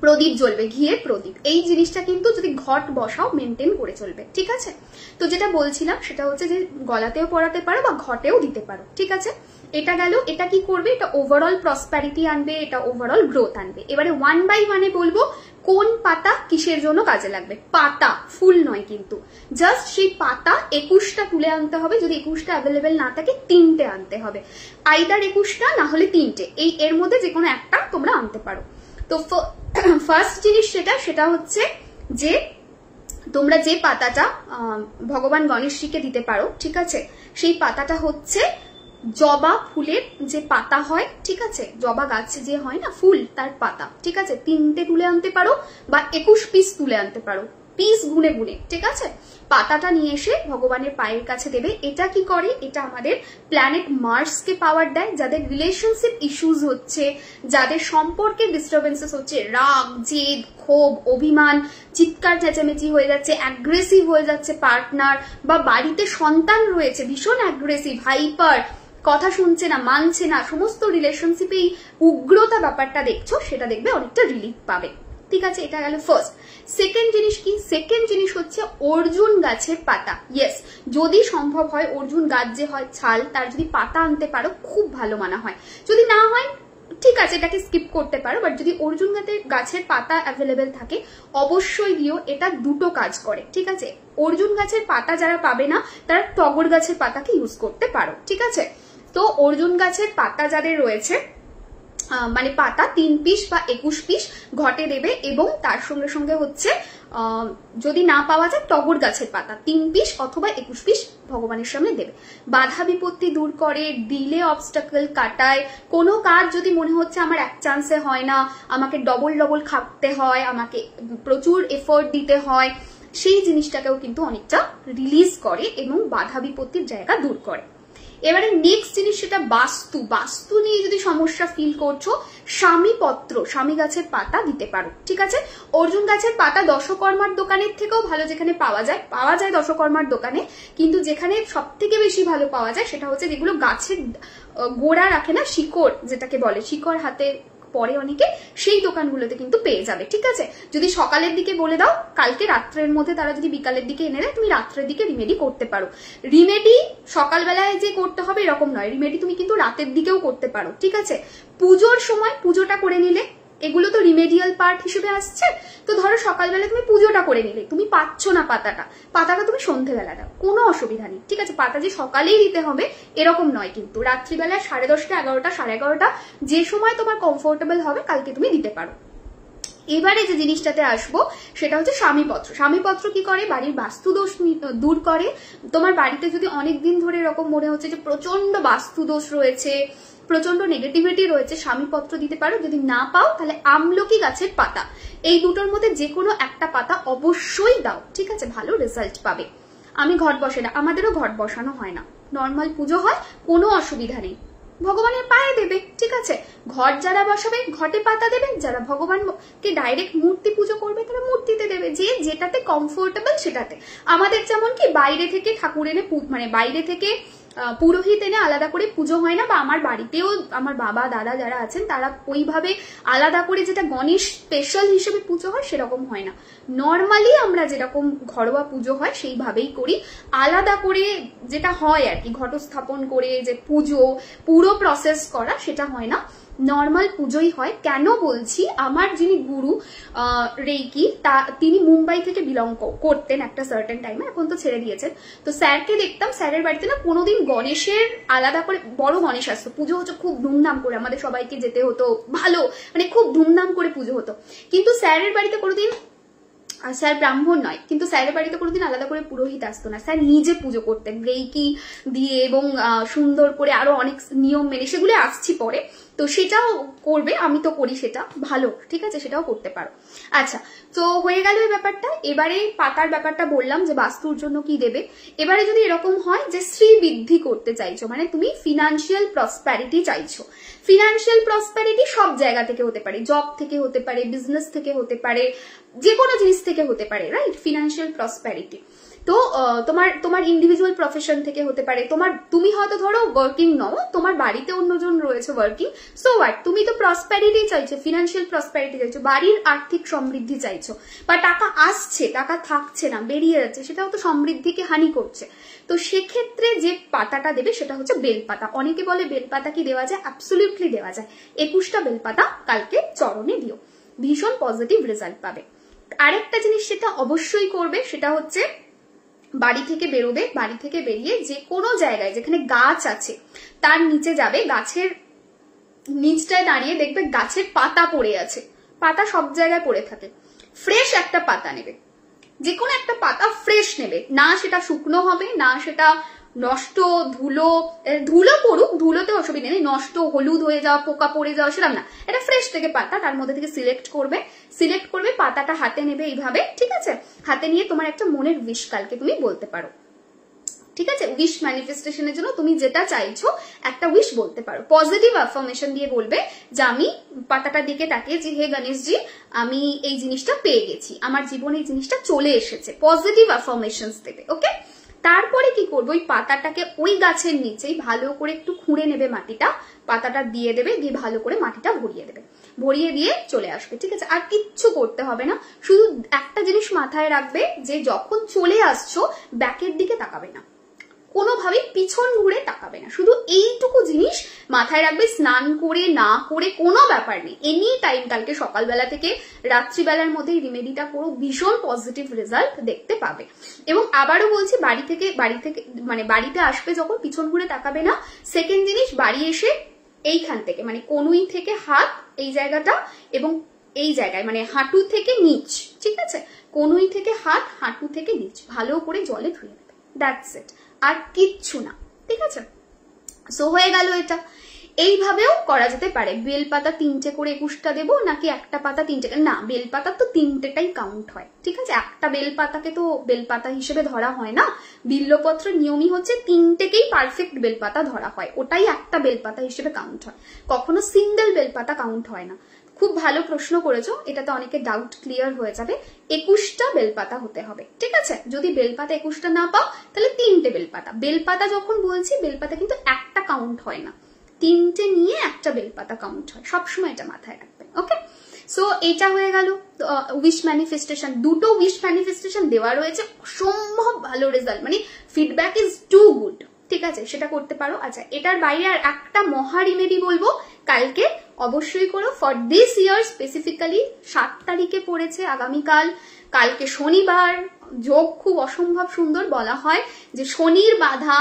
প্রদীপ জ্বলবে, ঘিয়ের প্রদীপ। এই জিনিসটা কিন্তু যদি ঘট বসাও মেনটেন করে চলবে, ঠিক আছে। তো যেটা বলছিলাম সেটা হচ্ছে যে গলাতেও পরাতে পারো বা ঘটেও দিতে পারো, ঠিক আছে। এটা গেল, এটা কি করবে, এটা ওভারঅল প্রসপ্যারিটি আনবে, এটা ওভারঅল গ্রোথ আনবে। এবারে 1 বাই 1 বলবো কোন পাতা কিসের জন্য কাজে লাগবে। পাতা, ফুল নয় কিন্তু, জাস্ট সেই পাতা 21টা তুলে আনতে হবে। যদি 21টা অ্যাভেলেবেল না থাকে 3টে আনতে হবে, আইদার 21টা না হলে 3টে, এর মধ্যে যে কোনো একটা তোমরা আনতে পারো। তো ফার্স্ট জিনিস সেটা হচ্ছে যে তোমরা যে পাতাটা ভগবান গণেশজিকে দিতে পারো, ঠিক আছে, সেই পাতাটা হচ্ছে জবা ফুলের যে পাতা হয়, ঠিক আছে, জবা গাছে যে হয় না ফুল, তার পাতা, ঠিক আছে, 3টে তুলে আনতে পারো বা 21 পিস তুলে আনতে পারো, পিস গুনে গুনে, ঠিক আছে। পাতাটা নিয়ে এসে ভগবানের পায়ের কাছে দেবে। এটা কি করে, এটা আমাদের প্ল্যানেট মার্সকে পাওয়ার দেয়। যাদের রিলেশনশিপ ইস্যুজ হচ্ছে, যাদের সম্পর্কে ডিস্টারবেন্সেস হচ্ছে, রাগ, জেদ, ক্ষোভ, অভিমান, চিৎকার চেঁচামেচি হয়ে যাচ্ছে, অ্যাগ্রেসিভ হয়ে যাচ্ছে পার্টনার, বা বাড়িতে সন্তান রয়েছে ভীষণ অ্যাগ্রেসিভ, হাইপার, কথা শুনছে না, মানছে না, সমস্ত রিলেশনশিপে এই উগ্রতা ব্যাপারটা দেখছো, সেটা দেখবে অনেকটা রিলিফ পাবে, ঠিক আছে। এটা গেল ফার্স্ট। সেকেন্ড জিনিস কি, সেকেন্ড জিনিস হচ্ছে অর্জুন গাছের পাতা। ইয়েস, যদি সম্ভব হয় অর্জুন গাছ যে হয় ছাল, তার যদি পাতা আনতে পারো খুব ভালো মানা হয়। যদি না হয় ঠিক আছে, এটাকে স্কিপ করতে পারো, বাট যদি অর্জুন গাছের পাতা অ্যাভেলেবেল থাকে অবশ্যই দিও। এটা দুটো কাজ করে, ঠিক আছে। অর্জুন গাছের পাতা যারা পাবে না তারা টগর গাছের পাতাকে ইউজ করতে পারো, ঠিক আছে। তো অর্জুন গাছের পাতা যাদের রয়েছে, মানে পাতা 3 পিস বা 21 পিস ঘটে দেবে, এবং তার সঙ্গে সঙ্গে হচ্ছে যদি না পাওয়া যায় টগর গাছের পাতা 3 পিস অথবা 21 পিস ভগবানের সামনে দেবে। বাধা বিপত্তি দূর করে, ডিলে অবস্টাকল কাটায়। কোনো কাজ যদি মনে হচ্ছে আমার এক চান্সে হয় না, আমাকে ডবল ডবল খাটতে হয়, আমাকে প্রচুর এফোর্ট দিতে হয়, সেই জিনিসটাকেও কিন্তু অনেকটা রিলিজ করে এবং বাধা বিপত্তির জায়গা দূর করে। এবারে নেক্সট জিনিস সেটা বাস্তু। বাস্তু নিয়ে যদি সমস্যা ফিল করছো, স্বামী পত্র, স্বামী গাছের পাতা দিতে পারো। ঠিক আছে, অর্জুন গাছের পাতা দশকর্মার দোকানের থেকেও ভালো যেখানে পাওয়া যায় দশকর্মার দোকানে, কিন্তু যেখানে সব থেকে বেশি ভালো পাওয়া যায় সেটা হচ্ছে যেগুলো গাছের গোড়া রাখে না, শিকড় যেটাকে বলে, শিকড় হাতে পরে অনেকে, সেই দোকানগুলোতে কিন্তু পেয়ে যাবে। ঠিক আছে, যদি সকালের দিকে বলে দাও, কালকে রাত্রের মধ্যে তারা যদি বিকালের দিকে এনে দেয়, তুমি রাত্রের দিকে রিমেডি করতে পারো। রিমেডি সকালবেলায় যে করতে হবে এরকম নয়, রিমেডি তুমি কিন্তু রাতের দিকেও করতে পারো। ঠিক আছে, পুজোর সময় পুজোটা করে নিলে, এগুলো তো রিমেডিয়াল পার্ট হিসেবে আসছে। তো ধরো সকালবেলা তুমি পুজোটা করে নিলে, তুমি পাচ্ছ না পাতাটা তুমি সন্ধ্যেবেলা দাও, কোনো অসুবিধা নেই। ঠিক আছে, পাতা যে সকালেই দিতে হবে এরকম নয়, কিন্তু রাত্রিবেলা 10:30, 11টা, 11:30 যে সময় তোমার কমফোর্টেবল হবে কালকে তুমি দিতে পারো। এবারে যে জিনিসটাতে আসবো সেটা হচ্ছে স্বামীপত্র। স্বামীপত্র কি করে? বাড়ির বাস্তু দোষ দূর করে। তোমার বাড়িতে যদি অনেকদিন ধরে এরকম মনে হচ্ছে যে প্রচন্ড বাস্তু দোষ রয়েছে, প্রচন্ড নেগেটিভিটি রয়েছে, স্বামীপত্র দিতে পারো। যদি না পাও তাহলে আমলকি গাছের পাতা, এই দুটোর মধ্যে যে কোনো একটা পাতা অবশ্যই দাও। ঠিক আছে, ভালো রেজাল্ট পাবে। আমি ঘট বসে না, আমাদেরও ঘট বসানো হয় না, নর্মাল পুজো হয়, কোনো অসুবিধা নেই, ভগবানের পায়ে দেবে। ঠিক আছে, ঘট যারা বসাবে ঘটে পাতা দেবে, যারা ভগবানকে ডাইরেক্ট মূর্তি পুজো করবে তারা মূর্তিতে দেবে, যে যেটাতে কমফোর্টেবল সেটাতে। আমাদের যেমন কি বাইরে থেকে ঠাকুর এনে, মানে বাইরে থেকে পুরোহিত এনে আলাদা করে পুজো হয় না, বা আমার বাড়িতেও আমার বাবা দাদা যারা আছেন তারা ওইভাবে আলাদা করে যেটা গণেশ স্পেশাল হিসেবে পুজো হয় সেরকম হয় না। নর্মালি আমরা যেরকম ঘরোয়া পুজো হয় সেইভাবেই করি, আলাদা করে যেটা হয় আর কি, ঘটস্থাপন করে যে পুজো পুরো প্রসেস করা সেটা হয় না, নর্মাল পুজোই হয়। কেন বলছি, আমার যিনি গুরু রেইকি, তিনি মুম্বাই থেকে বিলং করতেন একটা সার্টেন টাইমে, এখন তো ছেড়ে দিয়েছেন। তো স্যারকে দেখতাম, স্যারের বাড়িতে না কোনোদিন গণেশের আলাদা করে বড় গণেশ আসতো, পুজো হচ্ছে খুব ধুমধাম করে, আমাদের সবাইকে যেতে হতো, ভালো মানে খুব ধুমধাম করে পুজো হতো। কিন্তু স্যারের বাড়িতে কোনোদিন, স্যার ব্রাহ্মণ নয়, কিন্তু স্যারের বাড়িতে কোনোদিন আলাদা করে পুরোহিত আসতো না, স্যার নিজে পুজো করতেন রেইকি দিয়ে, এবং সুন্দর করে আরো অনেক নিয়ম মেনে, সেগুলো আসছি পরে, তো সেটাও করবে, আমি তো করি, সেটা ভালো। ঠিক আছে, সেটাও করতে পারো। আচ্ছা, তো হয়ে গেল এই ব্যাপারটা। এবারে পাতার ব্যাপারটা বললাম যে বাস্তুর জন্য কি দেবে। এবারে যদি এরকম হয় যে শ্রী বৃদ্ধি করতে চাইছো, মানে তুমি ফিনান্সিয়াল প্রসপ্যারিটি চাইছো, ফিনান্সিয়াল প্রসপ্যারিটি সব জায়গা থেকে হতে পারে, জব থেকে হতে পারে, বিজনেস থেকে হতে পারে, যে কোনো জিনিস থেকে হতে পারে, রাইট? ফিনান্সিয়াল প্রসপ্যারিটি তো তোমার ইন্ডিভিজুয়াল প্রফেশন থেকে হতে পারে, তুমি হয়তো ধরো ওয়ার্কিং নও, তোমার বাড়িতে অন্যজন রয়েছে ওয়ার্কিং, সো হোয়াট, তুমি তো প্রসপ্যারিটি চাইছো, ফিনান্সিয়াল প্রসপ্যারিটি চাইছো, বাড়ির আর্থিক সমৃদ্ধি চাইছো, বা টাকা আসছে, টাকা থাকছে না, বেরিয়ে যাচ্ছে, সেটাও তো সমৃদ্ধিকে হানি করছে। তো সেক্ষেত্রে যে পাতাটা দেবে সেটা হচ্ছে বেলপাতা। অনেকে বলে বেলপাতা কি দেওয়া যায়? অ্যাবসলিউটলি দেওয়া যায়। 21টা বেলপাতা কালকে চরণে দিও, ভীষণ পজিটিভ রেজাল্ট পাবে। আরেকটা জিনিস সেটা অবশ্যই করবে, সেটা হচ্ছে বাড়ি থেকে বেরোবে, বাড়ি থেকে বেরিয়ে যে কোনো জায়গায় যেখানে গাছ আছে তার নিচে যাবে, গাছের নিচটায় দাঁড়িয়ে দেখবে গাছের পাতা পড়ে আছে, পাতা সব জায়গায় পড়ে থাকে, ফ্রেশ একটা পাতা নেবে, যে কোনো একটা পাতা ফ্রেশ নেবে, না সেটা শুকনো হবে, না সেটা নষ্ট, ধুলো পড়ুক, ধুলোতে অসুবিধা নেই, নষ্ট হলুদ হয়ে যাওয়া, পোকা পড়ে যাওয়া সেরকম না, এটা ফ্রেশ থেকে পাতা, তার মধ্যে থেকে সিলেক্ট করবে, পাতাটা হাতে নেবে এইভাবে। ঠিক আছে, হাতে নিয়ে তোমার একটা মনের উইশ কালকে তুমি বলতে পারো। ঠিক আছে, উইশ ম্যানিফেস্টেশনের জন্য তুমি যেটা চাইছো একটা উইশ বলতে পারো, পজিটিভ অ্যাফার্মেশন দিয়ে বলবে যে আমি পাতাটার দিকে তাকিয়ে যে হে গণেশজি, আমি এই জিনিসটা পেয়ে গেছি, আমার জীবনে এই জিনিসটা চলে এসেছে, পজিটিভ অ্যাফার্মেশনস দেবে। ওকে, তারপরে কি করবে, ওই পাতাটাকে ওই গাছের নিচেই ভালো করে একটু খুঁড়ে নেবে, মাটিটা পাতাটা দিয়ে দেবে, দিয়ে ভালো করে মাটিটা ভরিয়ে দেবে, ভরিয়ে দিয়ে চলে আসবে। ঠিক আছে, আর কিচ্ছু করতে হবে না, শুধু একটা জিনিস মাথায় রাখবে যে যখন চলে আসছো ব্যাকের দিকে তাকাবে না, কোনোভাবেই পিছন ঘুরে তাকাবে না, শুধু এইটুকু জিনিস মাথায় রাখবে। স্নান করে না করে কোনো ব্যাপার নেই, এনি টাইম কালকে সকালবেলা থেকে রাত্রিবেলার মধ্যে রিমেডিটা করো, ভীষণ পজিটিভ রেজাল্ট দেখতে পাবে। এবং আবারও বলছি, বাড়ি থেকে মানে বাড়িতে আসবে যখন পিছন ঘুরে তাকাবে না। সেকেন্ড জিনিস, বাড়ি এসে এইখান থেকে মানে কনুই থেকে হাত, এই জায়গাটা এবং এই জায়গায়, মানে হাঁটু থেকে নিচ, ঠিক আছে, কনুই থেকে হাত, হাঁটু থেকে নিচ ভালো করে জলে ধুয়ে নেবে, দ্যাটস ইট, আর কিচ্ছু না, ঠিক আছে। সো হয়ে গেল এটা। এইভাবেও করা যেতে পারে, বেলপাতা 3টে করে 21টা দেবো নাকি একটা পাতা 3টে, না বেলপাতা তো 3টেটাই কাউন্ট হয়, ঠিক আছে, একটা বেলপাতাকে তো বেলপাতা হিসেবে ধরা হয় না, বিল্বপত্রের নিয়মই হচ্ছে 3টেকেই পারফেক্ট বেলপাতা ধরা হয়, ওটাই একটা বেলপাতা হিসেবে কাউন্ট হয়, কখনো সিঙ্গেল বেলপাতা কাউন্ট হয় না। খুব ভালো প্রশ্ন করেছো, এটাতে অনেকে ডাউট ক্লিয়ার হয়ে যাবে। 21টা বেলপাতা হতে হবে, ঠিক আছে। যদি বেলপাতা 21টা না পাও তাহলে 3টে বেলপাতা। বেলপাতা যখন বলছি, বেলপাতা কিন্তু একটা কাউন্ট হয় না, 3টে নিয়ে একটা বেলপাতা কাউন্ট হয়, সবসময় এটা মাথায় রাখবে, ওকে। সো এটা হয়ে গেল উইশ ম্যানিফেস্টেশন। 2টো উইশ ম্যানিফেস্টেশন দেওয়া রয়েছে, অসম্ভব ভালো রেজাল্ট, মানে ফিডব্যাক ইজ টু গুড, ঠিক আছে, সেটা করতে পারো। আচ্ছা, এটার বাইরে আর একটা মহা রিমেডি বলবো, কালকে অবশ্যই করো ফর দিস ইয়ার স্পেসিফিক্যালি। 7 তারিখে পড়েছে আগামীকাল, কালকে শনিবার, যোগ খুব অসম্ভব সুন্দর। বলা হয় যে শনির বাধা,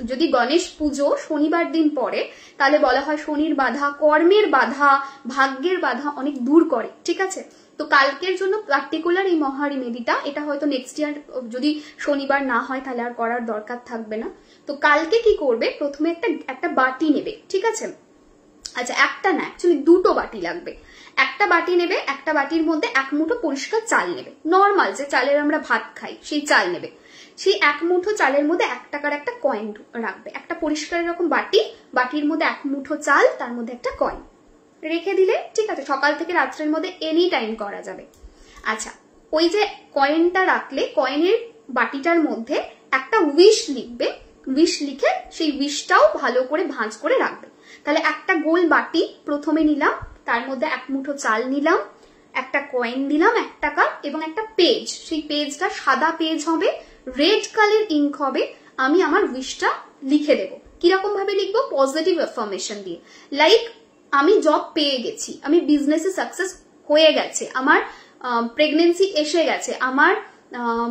যদি গণেশ পুজো শনিবার দিন পড়ে তাহলে বলা হয় শনির বাধা, কর্মের বাধা, ভাগ্যের বাধা অনেক দূর করে, ঠিক আছে। তো কালকের জন্য পার্টিকুলার এই মহা রিমেডিটা, এটা হয়তো নেক্সট ইয়ার যদি শনিবার না হয় তাহলে আর করার দরকার থাকবে না। তো কালকে কি করবে, প্রথমে একটা বাটি নেবে, ঠিক আছে। আচ্ছা, একটা না, অ্যাকচুয়ালি 2টো বাটি লাগবে। একটা বাটি নেবে, একটা বাটির মধ্যে 1 মুঠো পরিষ্কার চাল নেবে, নর্মাল যে চালের আমরা ভাত খাই সেই চাল নেবে। সেই 1 মুঠো চালের মধ্যে 1 টাকার একটা কয়েন রাখবে, একটা পরিষ্কার এরকম বাটি, বাটির মধ্যে 1 মুঠো চাল, তার মধ্যে একটা কয়েন রেখে দিলে, ঠিক আছে। সকাল থেকে রাত্রের মধ্যে এনি টাইম করা যাবে। আচ্ছা, ওই যে কয়েনটা রাখলে, কয়েনের বাটিটার মধ্যে একটা উইশ লিখবে, উইশ লিখে সেই উইশটাও ভালো করে ভাঁজ করে রাখবে। তাহলে একটা গোল বাটি প্রথমে নিলাম, তার মধ্যে 1 মুঠো চাল নিলাম, একটা কয়েন দিলাম 1 টাকা, এবং একটা পেজ, সেই পেজটা সাদা পেজ হবে, রেড কালার ইঙ্ক হবে। আমি আমার উইশটা লিখে দেবো। কিরকম ভাবে লিখবো, পজিটিভ অ্যাফার্মেশন দিয়ে, লাইক আমি জব পেয়ে গেছি, আমি বিজনেসে সাকসেস হয়ে গেছে, আমার প্রেগনেন্সি এসে গেছে, আমার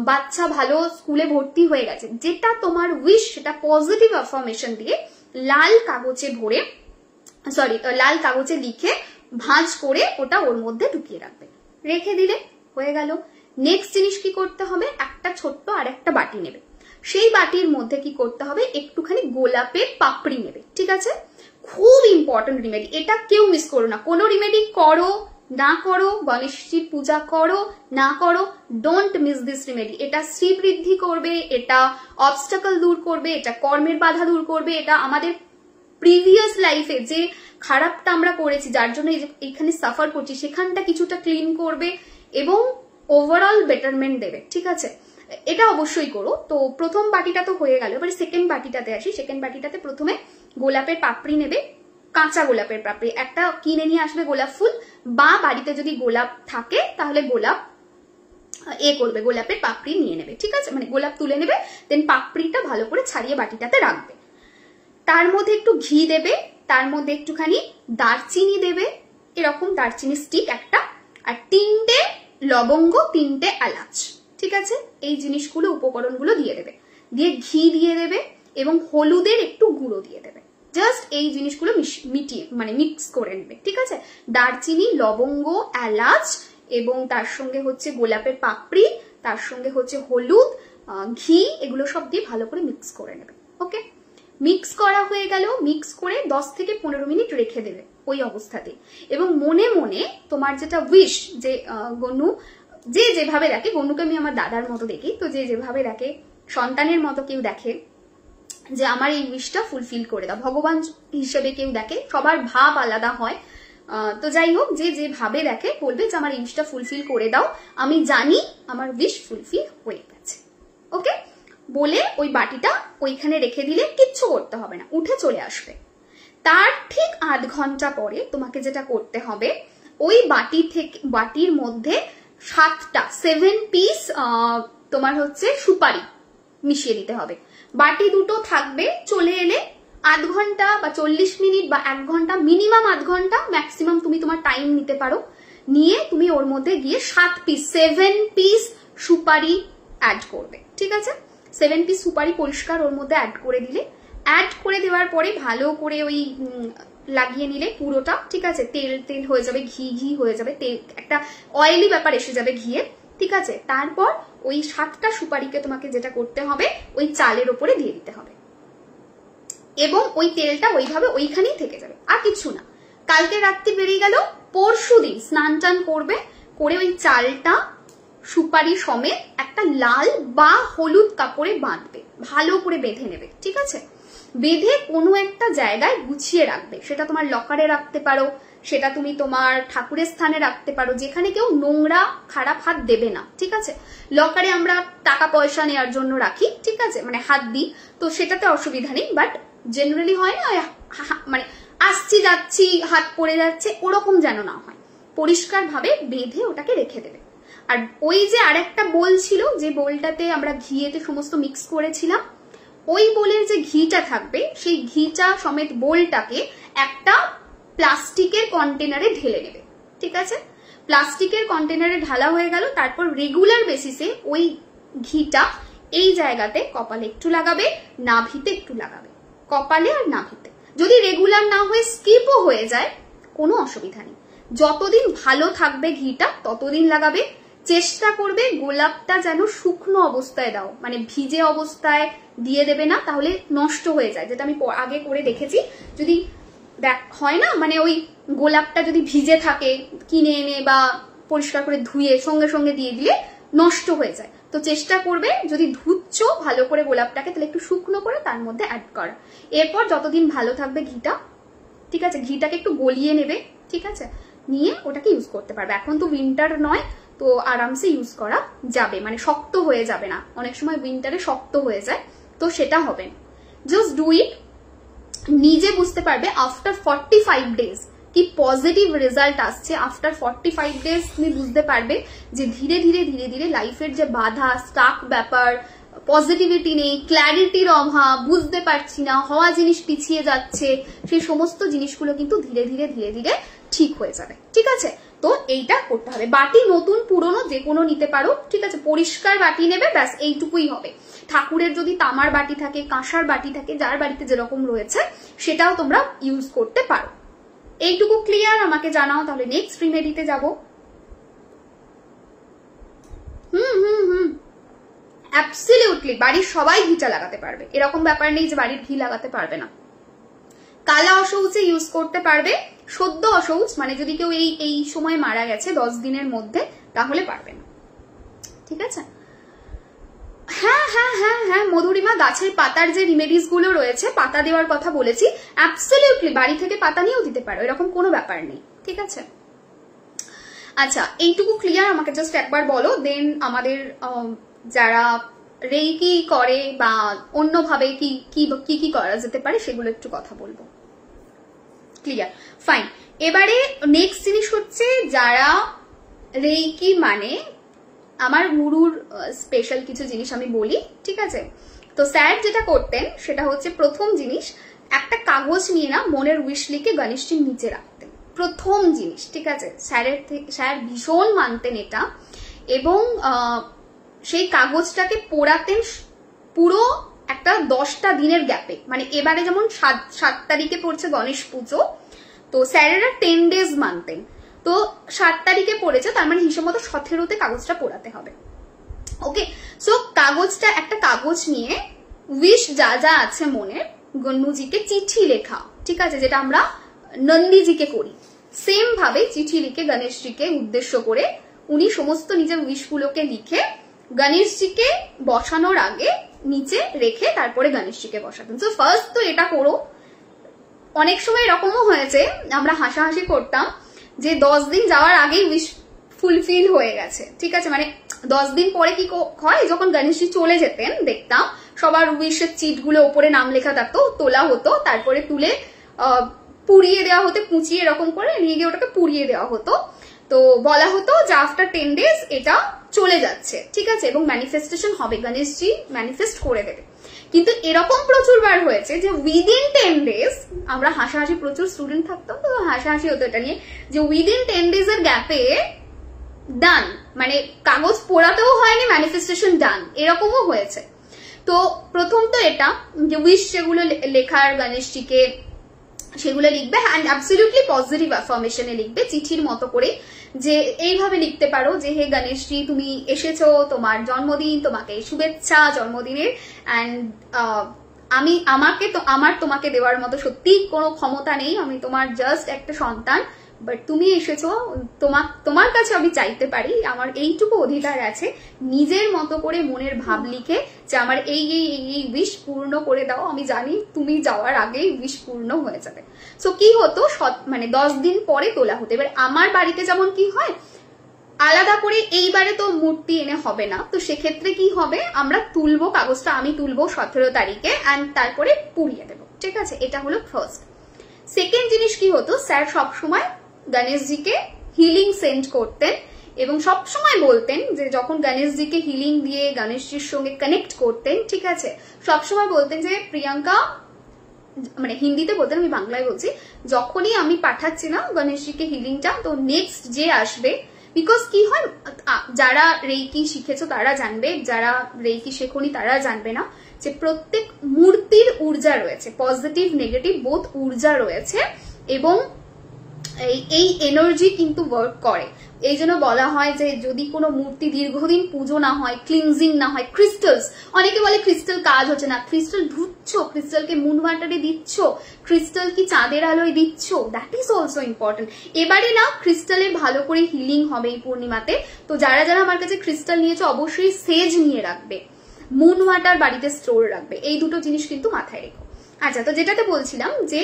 বাচ্চা ভালো স্কুলে ভর্তি হয়ে গেছে, যেটা তোমার উইশ সেটা পজিটিভ অ্যাফার্মেশন দিয়ে লাল কাগজে ভরে, লাল কাগজে লিখে ভাঁজ করে ওটা ওর মধ্যে ঢুকিয়ে রাখবে, রেখে দিলে হয়ে গেল। নেক্সট জিনিস কি করতে হবে, একটা ছোট্ট আর একটা বাটি নেবে, সেই বাটির মধ্যে কি করতে হবে, একটুখানি গোলাপের পাপড়ি নেবে, ঠিক আছে। খুব ইম্পর্টেন্ট রিমেডি, এটা কেউ মিস করো না। কোনো রিমেডি করো না করো, গণেশজির পূজা করো না করো, ডোন্ট মিস দিস রিমেডি। এটা শ্রী বৃদ্ধি করবে, এটা অবস্টাকল দূর করবে, এটা কর্মের বাধা দূর করবে, এটা আমাদের প্রিভিয়াস লাইফে যে খারাপটা আমরা করেছি, যার জন্য এখানে সাফার করছি, সেখানটা কিছুটা ক্লিন করবে এবং ওভারঅল বেটারমেন্ট দেবে, ঠিক আছে। এটা অবশ্যই করো। তো প্রথম বাটিটা তো হয়ে গেল, এবারে সেকেন্ড বাটিটাতে আসি। সেকেন্ড বাটিটাতে প্রথমে গোলাপের পাপড়ি নেবে, কাঁচা গোলাপের পাপড়ি, একটা কিনে নিয়ে আসবে গোলাপ ফুল, বা বাড়িতে যদি গোলাপ থাকে তাহলে গোলাপ করবে, গোলাপের পাপড়ি নিয়ে নেবে, ঠিক আছে, মানে গোলাপ তুলে নেবে, দেন পাপড়িটা ভালো করে ছাড়িয়ে বাটিটাতে রাখবে। তার মধ্যে একটু ঘি দেবে, তার মধ্যে একটুখানি দারচিনি দেবে, এরকম দারচিনি স্টিক একটা, আর 3টে লবঙ্গ, 3টে এলাচ, ঠিক আছে। এই জিনিসগুলো, উপকরণগুলো দিয়ে দেবে, দিয়ে ঘি দিয়ে দেবে এবং হলুদের একটু গুঁড়ো দিয়ে দেবে। জাস্ট এই জিনিসগুলো মিটিয়ে, মানে মিক্স করে নেবে, ঠিক আছে। দারচিনি, লবঙ্গ, এলাচ এবং তার সঙ্গে হচ্ছে গোলাপের পাপড়ি, তার সঙ্গে হচ্ছে হলুদ, ঘি, এগুলো সব দিয়ে ভালো করে মিক্স করে নেবে, ওকে। মিক্স করা হয়ে গেল, মিক্স করে 10 থেকে 15 মিনিট রেখে দেবে ওই অবস্থাতে, এবং মনে মনে তোমার যেটা উইশ, যে গনু যে যেভাবে দেখে, গনুকে আমি আমার দাদার মতো দেখি, তো যে যেভাবে দেখে, সন্তানের মতো কেউ দেখে যে আমার এই উইশটা ফুলফিল করে দাও, ভগবান হিসেবে কেউ দেখে, সবার ভাব আলাদা হয়। তো যাই হোক, যে যেভাবে দেখে বলবে যে আমার এই উইশটা ফুলফিল করে দাও, আমি জানি আমার উইশ ফুলফিল হয়ে গেছে, ওকে। বলে ওই বাটিটা ওইখানে রেখে দিলে কিচ্ছু করতে হবে না, উঠে চলে আসবে। তার ঠিক 8 ঘন্টা পরে তোমাকে যেটা করতে হবে, ওই বাটির মধ্যে 7 পিস তোমার হচ্ছে সুপারি মিশিয়ে দিতে হবে। বাটি দুটো থাকবে, চলে এলে 8 ঘন্টা বা 40 মিনিট বা 1 ঘন্টা, মিনিমাম 8 ঘন্টা, ম্যাক্সিমাম তুমি তোমার টাইম নিতে পারো, নিয়ে তুমি ওর মধ্যে গিয়ে 7 পিস সুপারি অ্যাড করবে, ঠিক আছে। 7 পিস সুপারি পরিষ্কার ওর মধ্যে অ্যাড করে দিলে, অ্যাড করে দেওয়ার পরে ভালো করে ওই লাগিয়ে নিলে পুরোটা, ঠিক আছে, তেল তেল হয়ে যাবে, ঘি ঘি হয়ে যাবে, তেল একটা অয়েলি ব্যাপার এসে যাবে ঘিয়ে, ঠিক আছে। তারপর ওই 7টা সুপারিকে তোমাকে যেটা করতে হবে ওই চালের ওপরে দিয়ে দিতে হবে এবং ওই তেলটা ওইভাবে ওইখানেই থেকে যাবে, আর কিছু না। কালকে রাত্রি বেরিয়ে গেল, পরশু দিন স্নান টান করবে, করে ওই চালটা সুপারি সমেত একটা লাল বা হলুদ কাপড়ে বাঁধবে, ভালো করে বেঁধে নেবে, ঠিক আছে। বেঁধে কোনো একটা জায়গায় গুছিয়ে রাখবে, সেটা তোমার লকারে রাখতে পারো, সেটা তুমি তোমার ঠাকুরের স্থানে রাখতে পারো, যেখানে কেউ নোংরা খারাপ হাত দেবে না, ঠিক আছে। লকারে আমরা টাকা পয়সা নেওয়ার জন্য রাখি, ঠিক আছে, মানে হাত দিই, তো সেটাতে অসুবিধা নেই, বাট জেনারেলি হয় না মানে আসছি যাচ্ছি হাত পড়ে যাচ্ছে, ওরকম যেন না হয়, পরিষ্কার ভাবে বেঁধে ওটাকে রেখে দেবে। আর ওই যে আরেকটা বোল ছিল, যে বোলটাতে আমরা ঘিয়েতে সমস্ত মিক্স করেছিলাম, ওই বোলের যে ঘিটা থাকবে সেই ঘিটা সমেত বোলটাকে একটা প্লাস্টিকের কন্টেনারে ঢেলে নেবে, ঠিক আছে। প্লাস্টিকের কন্টেনারে ঢালা হয়ে গেল, তারপর রেগুলার বেসিসে ওই ঘিটা এই জায়গাতে কপালে একটু লাগাবে, নাভিতে একটু লাগাবে, কপালে আর নাভিতে। যদি রেগুলার না হয়ে স্কিপও হয়ে যায় কোনো অসুবিধা নেই, যতদিন ভালো থাকবে ঘিটা ততদিন লাগাবে। চেষ্টা করবে গোলাপটা যেন শুকনো অবস্থায় দাও, মানে ভিজে অবস্থায় দিয়ে দেবে না, তাহলে নষ্ট হয়ে যায়, যেটা আমি আগে করে দেখেছি। যদি দেখ হয় না, মানে ওই গোলাপটা যদি ভিজে থাকে কিনে এনে বা পরিষ্কার করে ধুয়ে সঙ্গে সঙ্গে দিয়ে দিলে নষ্ট হয়ে যায়। তো চেষ্টা করবে যদি ধুচ্ছ ভালো করে গোলাপটাকে, তাহলে একটু শুকনো করে তার মধ্যে অ্যাড করা। এরপর যতদিন ভালো থাকবে ঘিটা, ঠিক আছে, ঘিটাকে একটু গলিয়ে নেবে, ঠিক আছে, নিয়ে ওটাকে ইউজ করতে পারবে। এখন তো উইন্টার নয়, তো আরামসে ইউজ করা যাবে, মানে শক্ত হয়ে যাবে না, অনেক সময় উইন্টারে শক্ত হয়ে যায়, তো সেটা হবে না। জাস্ট ডু ইট, নিজে বুঝতে পারবে আফটার 45 ডেজ কি পজিটিভ রেজাল্ট আসছে। আফটার 45 ডেজ তুমি বুঝতে পারবে যে ধীরে ধীরে ধীরে ধীরে লাইফের যে বাধা, স্টাক ব্যাপার, পজিটিভিটি নেই, ক্ল্যারিটির অভাব, বুঝতে পারছি না, হওয়া জিনিস পিছিয়ে যাচ্ছে, সেই সমস্ত জিনিসগুলো কিন্তু ধীরে ধীরে ধীরে ধীরে ঠিক হয়ে যাবে, ঠিক আছে। তো এইটা করতে হবে। বাটি নতুন পুরনো যে কোনো নিতে পারো, ঠিক আছে, পরিষ্কার বাটি নেবে, ব্যাস এইটুকুই হবে। ঠাকুরের যদি তামার বাটি থাকে, কাঁসার বাটি থাকে, যার বাড়িতে যেরকম রয়েছে সেটাও তোমরা ইউজ করতে পারো। এইটুকু ক্লিয়ার? আমাকে জানাও, তাহলে নেক্সট রিমেডিতে যাব। অ্যাবসলিউটলি বাড়ির সবাই ঘিটা লাগাতে পারবে, এরকম ব্যাপার নেই যে বাড়ির ঘি লাগাতে পারবে না। কালা অশৌচে ইউজ করতে পারবে, সদ্য অশৌচ মানে যদি কেউ এই সময় মারা গেছে 10 দিনের মধ্যে, তাহলে পারবে না, ঠিক আছে। হ্যাঁ হ্যাঁ হ্যাঁ হ্যাঁ মধুরিমা, গাছের পাতার যে রিমেডিস গুলো রয়েছে, পাতা দেওয়ার কথা বলেছি, অ্যাবসলিউটলি বাড়ি থেকে পাতা নিয়েও দিতে পারো, এরকম কোনো ব্যাপার নেই, ঠিক আছে। আচ্ছা, এইটুকু ক্লিয়ার? আমাকে জাস্ট একবার বলো, দেন আমাদের যারা রেকি করে বা অন্যভাবে কি কি কি করা যেতে পারে সেগুলো একটু কথা বলবো। ক্লিয়ার? ফাইন। এবারে নেক্সট জিনিস হচ্ছে, যারা রেকি মানে আমার গুরুর স্পেশাল কিছু জিনিস আমি বলি, ঠিক আছে। তো স্যার যেটা করতেন সেটা হচ্ছে, প্রথম জিনিস একটা কাগজ নিয়ে না মনের উইশ লিখে গণেশজির নিচে রাখতেন, প্রথম জিনিস, ঠিক আছে। স্যার ভীষণ মানতেন এটা, এবং সেই কাগজটাকে পোড়াতেন পুরো একটা 10টা দিনের গ্যাপে, মানে এবারে যেমন 7 তারিখে পড়ছে গণেশ পুজো, তো স্যারেরা 10 ডেজ মানতেন, তো 7 তারিখে পড়েছে, তার মানে হিসেব মতো 17তে কাগজটা পোড়াতে হবে। ওকে, সো কাগজটা, একটা কাগজ নিয়ে উইশ যা যা আছে মনের, গন্নুজিকে চিঠি লেখা, ঠিক আছে, যেটা আমরা নন্দীজিকে করি, সেম ভাবে চিঠি লিখে গণেশজিকে উদ্দেশ্য করে উনি সমস্ত নিজের উইশগুলোকে লিখে গণেশজিকে বসানোর আগে নিচে রেখে তারপরে গণেশজিকে বসাতেন। সো ফার্স্ট তো এটা করো। অনেক সময় এরকমও হয়েছে, আমরা হাসাহাসি করতাম যে 10 দিন যাওয়ার আগেই উইশ ফুলফিল হয়ে গেছে, ঠিক আছে, মানে 10 দিন পরে কি হয়, যখন গণেশজি চলে যেতেন দেখতাম সবার উইশের চিটগুলো ওপরে নাম লেখা থাকতো, তোলা হতো, তারপরে তুলে পুড়িয়ে দেওয়া হতো, কুচিয়ে এরকম করে নিয়ে গিয়ে ওটাকে পুড়িয়ে দেওয়া হতো। তো বলা হতো যে আফটার 10 ডেজ এটা চলে যাচ্ছে, ঠিক আছে, এবং ম্যানিফেস্টেশন হবে, গণেশজি ম্যানিফেস্ট করে দেবে। কিন্তু এরকম প্রচুর বার হয়েছে যে উইদিন 10 ডেজ, আমরা হাসাহাসি, প্রচুর স্টুডেন্ট থাকতাম তো হাসাহাসি হতো এটা নিয়ে, যে উইদিন 10 ডেজ এর গ্যাপে ডান, মানে কাগজ পোড়াতেও হয়নি, ম্যানিফেস্টেশন ডান, এরকমও হয়েছে। তো প্রথম তো এটা যে উইশ যেগুলো লেখার গণেশজিকে সেগুলো লিখবে অ্যান্ড অ্যাবসলিউটলি পজিটিভ অ্যাফার্মেশনে লিখবে চিঠির মতো করে, যে এইভাবে লিখতে পারো যে হে গণেশজি তুমি এসেছো, তোমার জন্মদিন, তোমাকে শুভেচ্ছা জন্মদিনের, অ্যান্ড আমার তোমাকে দেওয়ার মতো সত্যি কোনো ক্ষমতা নেই, আমি তোমার জাস্ট একটা সন্তান, বাট তুমি এসেছো, তোমার কাছে আমি চাইতে পারি, আমার এইটুকু অধিকার আছে, নিজের মতো করে মনের ভাব লিখে যে আমার এই উইশ পূর্ণ করে দাও, আমি জানি তুমি যাওয়ার আগেই উইশ পূর্ণ হয়ে যাবে। সো কি হতো, মানে 10 দিন পরে তোলা হতো। এবার আমার বাড়িতে যেমন কি হয়, আলাদা করে এইবারে তো মূর্তি এনে হবে না, তো সেক্ষেত্রে কি হবে, আমরা তুলবো কাগজটা, আমি তুলবো 17 তারিখে অ্যান্ড তারপরে পুড়িয়ে দেবো, ঠিক আছে? এটা হলো ফার্স্ট। সেকেন্ড জিনিস কি হতো, স্যার সবসময় গণেশজিকে হিলিং সেন্ড করতেন এবং সবসময় বলতেন যে যখন গণেশজিকে হিলিং দিয়ে গণেশজির সঙ্গে কানেক্ট করতেন, ঠিক আছে, সবসময় বলতেন যে প্রিয়াঙ্কা, মানে হিন্দিতে বলতেন, আমি বাংলায় বলছি, যখনই আমি পাঠাচ্ছি না গণেশজিকে হিলিংটা, তো নেক্সট যে আসবে, বিকজ কি হয়, যারা রেইকি শিখেছো তারা জানবে, যারা রেইকি শেখনি তারা জানবে না, যে প্রত্যেক মূর্তির ঊর্জা রয়েছে, পজিটিভ নেগেটিভ বোথ ঊর্জা রয়েছে, এবং এই এনার্জি কিন্তু ওয়ার্ক করে। এই জন্য বলা হয় যে যদি কোনো মূর্তি দীর্ঘদিন পুজো না হয়, ক্লিনজিং না হয়, ক্রিস্টালস, অনেকে বলে ক্রিস্টাল কাজ হচ্ছে না, ক্রিস্টাল ধুচ্ছ, ক্রিস্টালকে মুন ওয়াটারে দিচ্ছ, ক্রিস্টাল কি চাঁদের আলোয় দিচ্ছ, দ্যাট ইজ অলসো ইম্পর্টেন্ট। এবারে না ক্রিস্টালের ভালো করে হিলিং হবে এই পূর্ণিমাতে, তো যারা যারা আমার কাছে ক্রিস্টাল নিয়েছো অবশ্যই সেজ নিয়ে রাখবে, মুন ওয়াটার বাড়িতে স্টোর রাখবে, এই দুটো জিনিস কিন্তু মাথায় রেখো। আচ্ছা, তো যেটাতে বলছিলাম যে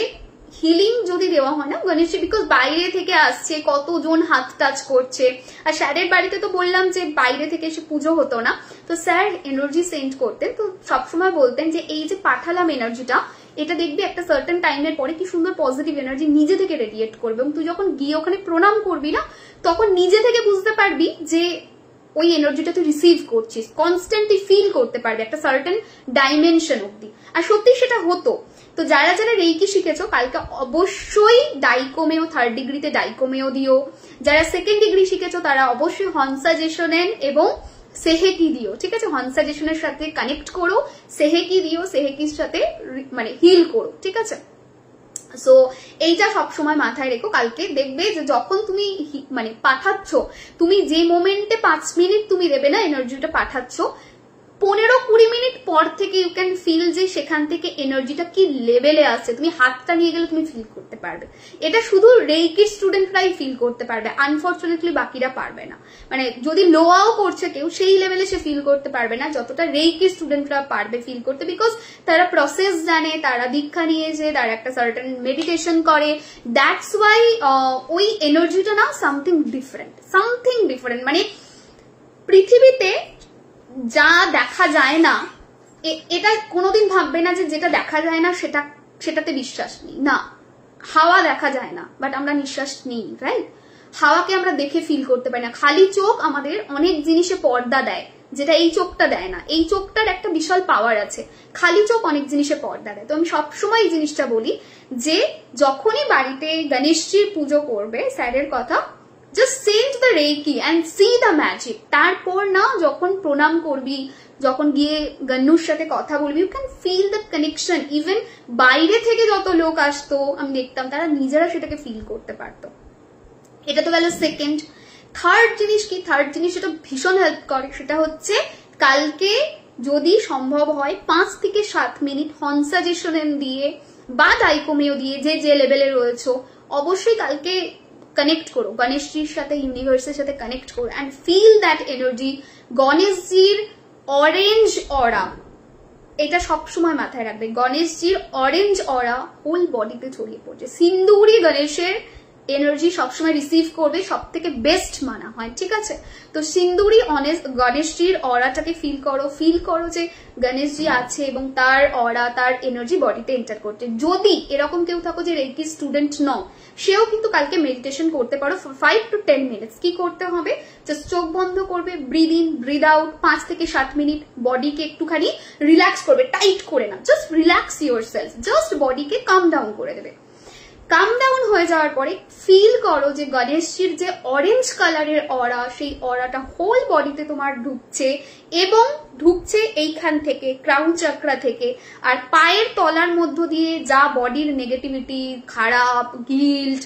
হিলিং যদি দেওয়া হয় না গণেশজি, বিকজ বাইরে থেকে আসছে, কতজন হাত টাচ করছে, আর স্যারের বাড়িতে তো বললাম যে বাইরে থেকে এসে পুজো হতো না, তো স্যার এনার্জি সেন্ড করতেন, তো সবসময় বলতেন যে এই যে পাঠালাম এনার্জিটা, এটা দেখবি একটা সার্টেন টাইমের পরে কি সুন্দর পজিটিভ এনার্জি নিজে থেকে রেডিয়েট করবে, এবং তুই যখন গিয়ে ওখানে প্রণাম করবি না, তখন নিজে থেকে বুঝতে পারবি যে ওই এনার্জিটা তুই রিসিভ করছিস, কনস্ট্যান্টলি ফিল করতে পারবি একটা সার্টেন ডাইমেনশন অব্দি, আর সত্যি সেটা হতো। তো যারা যারা রেইকি শিখেছো কালকে অবশ্যই ডাইকোমেও 3rd ডিগ্রিতে ডাইকোমেও দিও, যারা 2nd ডিগ্রি শিখেছো তারা অবশ্যই হনসাজেশনের এবং সেহেকি দিও, ঠিক আছে? হনসাজেশনের সাথে কানেক্ট করো, সেহেকি দিও, সেহেকির সাথে মানে হিল করো, ঠিক আছে? সো এইটা সবসময় মাথায় রেখো, কালকে দেখবে যে যখন তুমি মানে পাঠাচ্ছ, তুমি যে মোমেন্টে 5 মিনিট তুমি দেবে না এনার্জিটা পাঠাচ্ছ, 15-20 মিনিট পর থেকে ইউ ক্যান ফিল যে সেখান থেকে এনার্জিটা কি লেভেলে আসছে, তুমি হাতটা নিয়ে গেলে তুমি ফিল করতে পারবে। এটা শুধু রেইকি স্টুডেন্টরাই ফিল করতে পারবে, আনফর্চুনেটলি বাকিরা পারবে না, মানে যদি লোয়াও করছে কেউ সেই লেভেলে সে ফিল করতে পারবে না যতটা রেইকি স্টুডেন্টরা পারবে ফিল করতে, বিকজ তারা প্রসেস জানে, তারা দীক্ষা নিয়েছে, তারা একটা সার্টেন মেডিটেশন করে, দ্যাটস ওয়াই ওই এনার্জিটা না সামথিং ডিফারেন্ট, মানে পৃথিবীতে যা দেখা যায় না, এটা কোনোদিন ভাববে না যে যেটা দেখা যায় না সেটাতে বিশ্বাস নেই, না, হাওয়া দেখা যায় না বাট আমরা নিঃশ্বাস নিই, রাইট? হাওয়াকে আমরা দেখে ফিল করতে পারি না, খালি চোখ আমাদের অনেক জিনিসে পর্দা দেয়, যেটা এই চোখটা দেয় না। এই চোখটার একটা বিশাল পাওয়ার আছে, খালি চোখ অনেক জিনিসে পর্দা দেয়। তো আমি সবসময় এই জিনিসটা বলি যে যখনই বাড়িতে গণেশজির পুজো করবে, স্যারের কথা, just send the reiki and see the magic. তারপর না যখন প্রণাম করবি, যখন গিয়ে গন্নুর সাথে কথা বলবি, you can feel the connection. Even বাইরে থেকে যত লোক আসতো আমি দেখতাম তারা নিজেরা সেটাকে ফিল করতে পারতো। এটা তো গেল সেকেন্ড। থার্ড জিনিস কি? থার্ড জিনিস যেটা ভীষণ হেল্প করে সেটা হচ্ছে কালকে যদি সম্ভব হয় 5 থেকে 7 মিনিট হনসাজেশন দিয়ে বা ডাইকোমেও দিয়ে যে লেভেলে রয়েছে অবশ্যই কালকে কানেক্ট করো গণেশজির সাথে, ইউনিভার্সের সাথে কানেক্ট করো অ্যান্ড ফিল দ্যাট এনার্জি। গণেশজির অরেঞ্জ অরা, এটা সবসময় মাথায় রাখবে, গণেশজির অরেঞ্জ অরা হোল বডিতে ছড়িয়ে পড়ছে। সিন্দুরি গণেশের এনার্জি সবসময় রিসিভ করবে, সব থেকে বেস্ট মানা হয়, ঠিক আছে? তো সিন্দুরি গণেশজির অরাটাকে ফিল করো যে গণেশজি আছে এবং তার অরা, তার এনার্জি বডিতে এন্টার করছে। যদি এরকম কেউ থাকো যে রেকি স্টুডেন্ট নও, সেও কিন্তু কালকে মেডিটেশন করতে পারো 5 to 10 মিনিটস। কি করতে হবে? জাস্ট চোখ বন্ধ করবে, ব্রিদ ইন ব্রিদ আউট 5 থেকে 7 মিনিট, বডিকে একটুখানি রিল্যাক্স করবে, টাইট করে না, just relax yourself, just বডিকে কাম ডাউন করে দেবে। কাম ডাউন হয়ে যাওয়ার পরে ফিল করো যে গণেশজির যে অরেঞ্জ কালারের অরা, সেই অরাটা হোল বডিতে তোমার ঢুকছে এইখান থেকে ক্রাউন চাকরা থেকে আর পায়ের তলার মধ্য দিয়ে যা বডির নেগেটিভিটি, খারাপ, গিল্ট,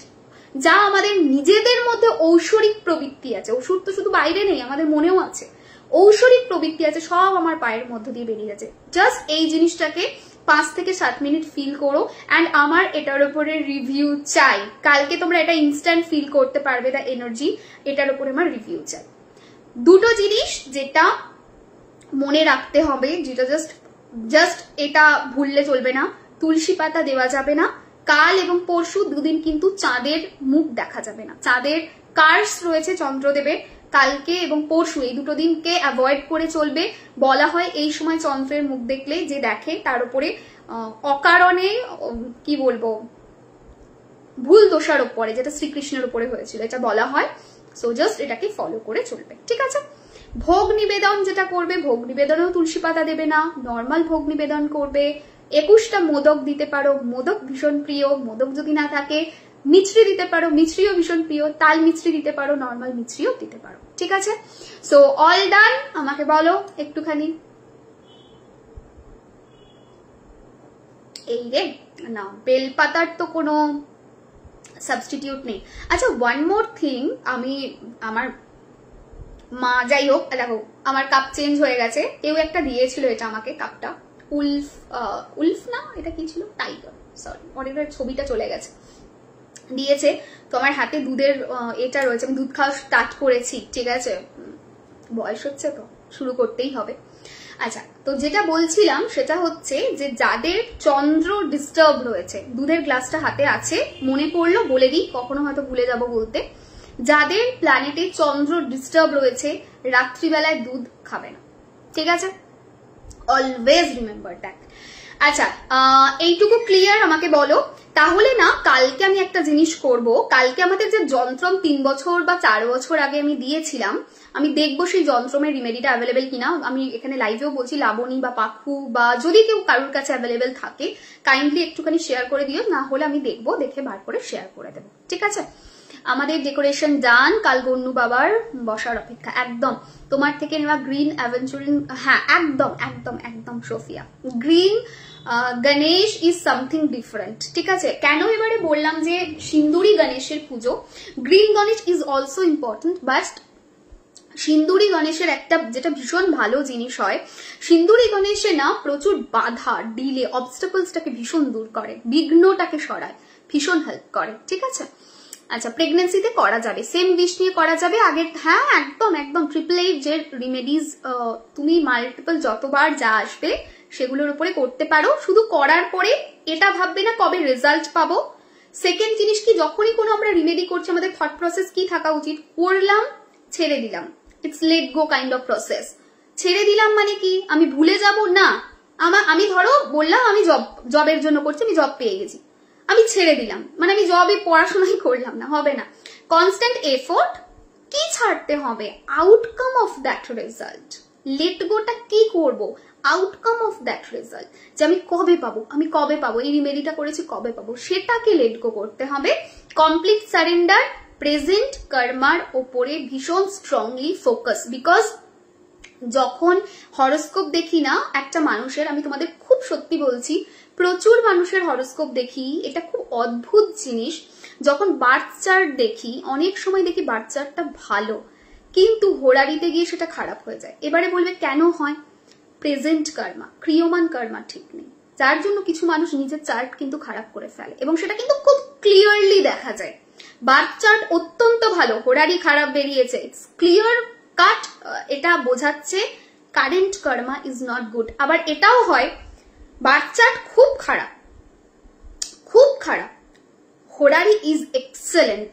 যা আমাদের নিজেদের মধ্যে ঔষধিক প্রবৃত্তি আছে, ওষুধ তো শুধু বাইরে নেই, আমাদের মনেও আছে, ঔষধিক প্রবৃত্তি আছে, সব আমার পায়ের মধ্য দিয়ে বেরিয়ে যাচ্ছে। জাস্ট এই জিনিসটাকে 5 থেকে 7 মিনিট ফিল করো অ্যান্ড আমার এটার উপরে রিভিউ চাই। কালকে তোমরা এটা ইনস্ট্যান্ট ফিল করতে পারবে, দ্য এনার্জি, এটার উপরে আমার রিভিউ চাই। দুটো জিনিস যেটা মনে রাখতে হবে, যেটা জাস্ট এটা ভুললে চলবে না, তুলসী পাতা দেওয়া যাবে না। কাল এবং পরশু দুদিন কিন্তু চাঁদের মুখ দেখা যাবে না, চাঁদের কার্স রয়েছে চন্দ্রদেবের, কালকে এবং পরশু এই দুটো দিনকে অ্যাভয়েড করে চলবে। বলা হয় এই সময় চন্দ্রের মুখ দেখলে যে দেখে তার উপরে অকারণে কি বলবো ভুল দোষারোপ পড়ে, যেটা শ্রীকৃষ্ণের উপরে হয়েছিল, এটা বলা হয়। সো জাস্ট এটাকে ফলো করে চলবে, ঠিক আছে? ভোগ নিবেদন যেটা করবে, ভোগ নিবেদনেও তুলসী পাতা দেবে না, নর্মাল ভোগ নিবেদন করবে। 21টা মোদক দিতে পারো, মোদক ভীষণ প্রিয়, মোদক যদি না থাকে মিছরি দিতে পারো, মিছরিও ভীষণ প্রিয়, তাল মিছরি দিতে পারো, নর্মাল মিছরিও দিতে পারো, ঠিক আছে? সো অল ডান, আমাকে বলো একটুখানি। এই রে না, বেলপাতার তো কোনো সাবস্টিটিউট নেই। আচ্ছা, ওয়ান মোর থিং, আমি আমার মা, যাই হোক, দেখো আমার কাপ চেঞ্জ হয়ে গেছে, কেউ একটা দিয়েছিল এটা আমাকে, কাপটা উলফ না, এটা কি ছিল, টাইগার, সরি অনেকটা ছবিটা চলে গেছে, দিয়েছে। তো আমার হাতে দুধের এটা রয়েছে, আমি দুধ খাওয়া স্টার্ট করেছি, ঠিক আছে, বয়স হচ্ছে তো শুরু করতেই হবে। আচ্ছা, তো যেটা বলছিলাম সেটা হচ্ছে যে যাদের চন্দ্র ডিস্টার্ব রয়েছে, দুধের গ্লাসটা হাতে আছে, মনে পড়লো বলে দিই, কখনো হয়তো ভুলে যাব বলতে, যাদের প্ল্যানেটে চন্দ্র ডিস্টার্ব রয়েছে রাত্রিবেলায় দুধ খাবে না, ঠিক আছে? Always remember that. আচ্ছা, এইটুকু ক্লিয়ার আমাকে বলো। তাহলে না, কালকে আমি একটা জিনিস করব, কালকে আমাদের যে যন্ত্রম 3 বছর বা 4 বছর আগে আমি দিয়েছিলাম, আমি দেখবো সেই যন্ত্রমের রিমেডিটা অ্যাভেলেবেল কিনা। আমি এখানে লাইভেও বলছি, লাবণী বা পাখু বা যদি কেউ কারোর কাছে অ্যাভেলেবেল থাকে কাইন্ডলি একটুখানি শেয়ার করে দিও, না হলে আমি দেখবো, দেখে বার করে শেয়ার করে দেবো, ঠিক আছে? আমাদের ডেকোরেশন ডান, কাল গন্নু বাবার বসার অপেক্ষা। একদম তোমার থেকে নেওয়া গ্রিন অ্যাভেঞ্চুরিং, হ্যাঁ একদম একদম একদম Sofia, green Ganesh is something different, ঠিক আছে? কেন এবারে বললাম যে সিন্দুরি গণেশের পুজো, green Ganesh is also important, but সিন্দুরি গণেশের একটা যেটা ভীষণ ভালো জিনিস হয়, সিন্দুরি গণেশে না প্রচুর বাধা, ডিলে, অবস্টাকলসটাকে ভীষণ দূর করে, বিঘ্নটাকে সরায়, ভীষণ হেল্প করে, ঠিক আছে? আচ্ছা, প্রেগনেন্সিতে করা যাবে, সেম উইশ নিয়ে করা যাবে আগের, হ্যাঁ একদম একদম। 888 যে রিমেডিজ তুমি মাল্টিপল যতবার যা আসবে সেগুলোর উপরে করতে পারো, শুধু করার পরে এটা ভাববে না কবে রেজাল্ট পাবো। সেকেন্ড জিনিস কি, যখনই কোনো আমরা রিমেডি করছি আমাদের থট প্রসেস কি থাকা উচিত, করলাম ছেড়ে দিলাম, it's let go kind of process. ছেড়ে দিলাম মানে কি, আমি ভুলে যাব না, আমি ধরো বললাম আমি জবের জন্য করছি, আমি জব পেয়ে গেছি, আমি ছেড়ে দিলাম মানে আমি জবে পড়াশোনাই করলাম না, হবে না। কনস্ট্যান্ট এফোর্ট, কি ছাড়তে হবে, outcome of that result. Let গোটা কি করব, আউটকাম অফ দ্যাট রেজাল্ট, যে আমি কবে পাবো, এই রিমেডিটা করেছি কবে পাবো, সেটাকে লেট গো করতে হবে। কমপ্লিট সারেন্ডার, প্রেজেন্ট কর্মার ওপরে ভীষণ স্ট্রংলি ফোকাস। বিকজ যখন হরোস্কোপ দেখি না একটা মানুষের, আমি তোমাদের খুব সত্যি বলছি, প্রচুর মানুষের হরোস্কোপ দেখি, এটা খুব অদ্ভুত জিনিস। যখন বার্থ চার্ট দেখি, অনেক সময় দেখি বার্থ চার্টটা ভালো, কিন্তু হোরারিতে গিয়ে সেটা খারাপ হয়ে যায়। এবারে বলবে কেন হয়, প্রেজেন্ট কর্মা, ক্রিয়মান কর্মা ঠিক নেই, যার জন্য কিছু মানুষ নিজের চার্ট কিন্তু খারাপ করে ফেলে, এবং সেটা কিন্তু খুব ক্লিয়ারলি দেখা যায়। বার্থ চার্ট অত্যন্ত ভালো, হোরারি খারাপ বেরিয়েছে, ইটস ক্লিয়ার কাট, এটা বোঝাচ্ছে current Karma is not good. আবার এটাও হয় বার্থ চার্ট খুব খারাপ, হোরারি ইজ এক্সেলেন্ট,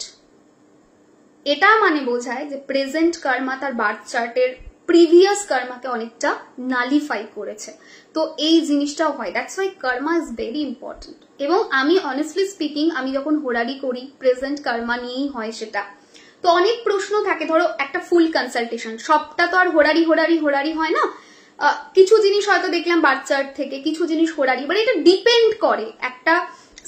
এটা মানে বোঝায় যে প্রেজেন্ট কর্মা তার বার্থ চার্টের প্রিভিয়াস কর্মাকে অনেকটা নালিফাই করেছে। তো এই জিনিসটাও হয়, that's why Karma is very important. এবং আমি অনেস্টলি স্পিকিং, আমি যখন হোরারি করি প্রেজেন্ট কর্মা নিয়েই হয় সেটা। তো অনেক প্রশ্ন থাকে, ধরো একটা ফুল কনসালটেশন, সবটা তো আর হোরারি হয় না, কিছু জিনিস হয়তো দেখলাম বার্থ চার্ট থেকে, কিছু জিনিস হোরারি, মানে এটা ডিপেন্ড করে, একটা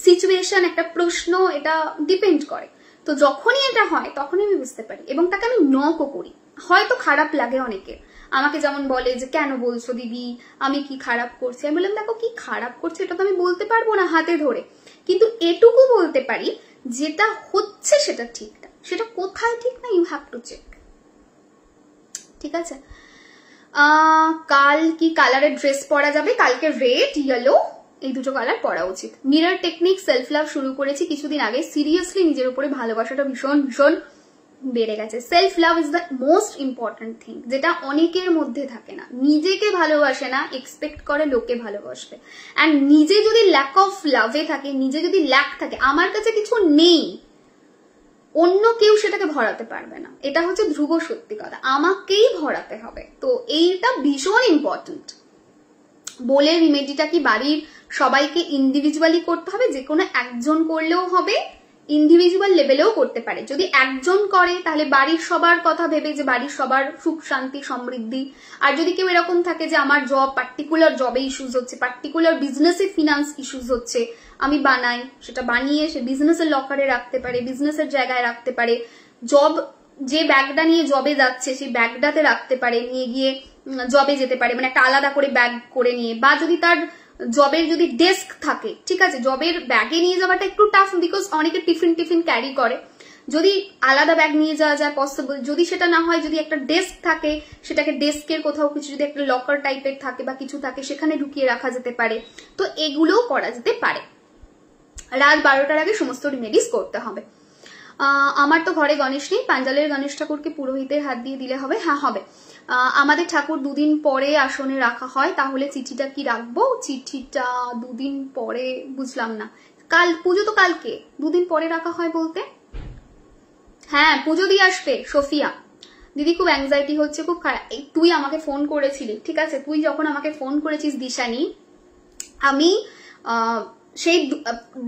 সিচুয়েশন, একটা প্রশ্ন, এটা ডিপেন্ড করে। তো যখনই এটা হয় তখনই আমি বুঝতে পারি, এবং তাকে আমি নকও করি। হয়তো খারাপ লাগে অনেকের, আমাকে যেমন বলে যে কেন বলছো দিদি আমি কি খারাপ করছি, আমি বললাম দেখো কি খারাপ করছে এটা তো আমি বলতে পারবো না হাতে ধরে, কিন্তু এটুকু বলতে পারি যেটা হচ্ছে সেটা ঠিক না, সেটা কোথায় ঠিক না ইউ হ্যাভ টু চেক। ঠিক আছে, কাল কি কালারের ড্রেস পরা যাবে? কালকে রেড ইয়েলো এই দুটো কালার পরা উচিত। মিরর টেকনিক সেলফ লাভ শুরু করেছি কিছুদিন আগে, সিরিয়াসলি নিজের উপরে ভালোবাসাটা ভীষণ ভীষণ বেড়ে গেছে। Self love is the most important thing, যেটা অনেকের মধ্যে থাকে না। নিজেকে ভালোবাসে না, এক্সপেক্ট করে লোকে ভালোবাসবে। অ্যান্ড নিজে যদি ল্যাক অফ লাভে থাকে, নিজে যদি ল্যাক থাকে, আমার কাছে কিছু নেই, অন্য কেউ সেটাকে ভরাতে পারবে না, এটা হচ্ছে ধ্রুব সত্যি কথা, আমাকেই ভরাতে হবে। তো এইটা ভীষণ ইম্পর্টেন্ট। বলে রিমেডিটা কি বাড়ির সবাইকে ইন্ডিভিজুয়ালি করতে হবে? যে কোনো একজন করলেও হবে, ইন্ডিভিজুয়াল লেভেলেও করতে পারে। যদি একজন করে তাহলে বাড়ির সবার কথা ভেবে, যে বাড়ির সবার সুখ শান্তি সমৃদ্ধি। আর যদি কেউ এরকম থাকে যে আমার জব, পার্টিকুলার জবে ইস্যুস হচ্ছে, পার্টিকুলার বিজনেসে ফিনান্স ইস্যুস হচ্ছে, আমি বানাই, সেটা বানিয়ে সে বিজনেসের লকারে রাখতে পারে, বিজনেসের জায়গায় রাখতে পারে, জব যে ব্যাগটা নিয়ে জবে যাচ্ছে সেই ব্যাগটাতে রাখতে পারে, নিয়ে গিয়ে জবে যেতে পারে, মানে একটা আলাদা করে ব্যাগ করে নিয়ে। বা যদি তার জবের যদি ডেস্ক থাকে, ঠিক আছে, জবের ব্যাগে নিয়ে যাওয়াটা একটু টাফ, বিকজ অনেকে টিফিন ক্যারি করে, যদি আলাদা ব্যাগ নিয়ে যাওয়া যায় পসিবল। যদি সেটা না হয়, যদি একটা ডেস্ক থাকে, সেটাকে ডেস্কের কোথাও কিছু যদি একটা লকার টাইপের থাকে বা কিছু থাকে, সেখানে ঢুকিয়ে রাখা যেতে পারে। তো এগুলোও করা যেতে পারে। রাত 12টার আগে সমস্ত রিমেডিস করতে হবে। আমার তো ঘরে গণেশ নেই, পাঞ্জালের গণেশ ঠাকুরকে পুরোহিতের হাত দিয়ে দিলে হবে? হ্যাঁ হবে। আমাদের ঠাকুর দুদিন পরে আসনে রাখা হয়, তাহলে চিঠিটা কি রাখবো? চিঠিটা দুদিন পরে বুঝলাম না, কাল পুজো তো কালকে, দুদিন পরে রাখা হয় বলতে? হ্যাঁ পুজো দিয়ে আসবে সোফিয়া। দিদি খুব অ্যাংজাইটি হচ্ছে, খুব খারাপ। তুই আমাকে ফোন করেছিলি, ঠিক আছে, তুই যখন আমাকে ফোন করেছিস দিশানি, আমি সেই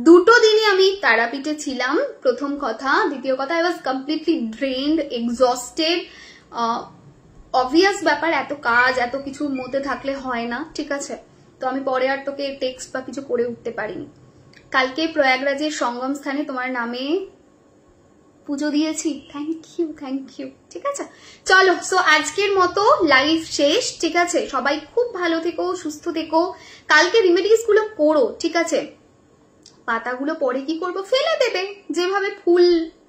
দুটো দিনই আমি তারাপীঠে ছিলাম, প্রথম কথা। দ্বিতীয় কথা, I was completely drained, exhausted. Obvious ব্যাপার, এত কাজ এত কিছুর মধ্যে থাকলে হয় না, ঠিক আছে। তো আমি পরে আর তোকে টেক্সট বা কিছু করে উঠতে পারিনি। কালকে প্রয়াগরাজের সঙ্গম স্থানে তোমার নামে পুজো দিয়েছি, থ্যাংক ইউ, ঠিক আছে। চলো, সো আজকের মতো লাইভ শেষ, ঠিক আছে। সবাই খুব ভালো থেকো, সুস্থ থেকো। কালকে রিমেডিস গুলো করো, ঠিক আছে। পাতাগুলো পরে কি করবো? ফেলে দেবে, যেভাবে ফুল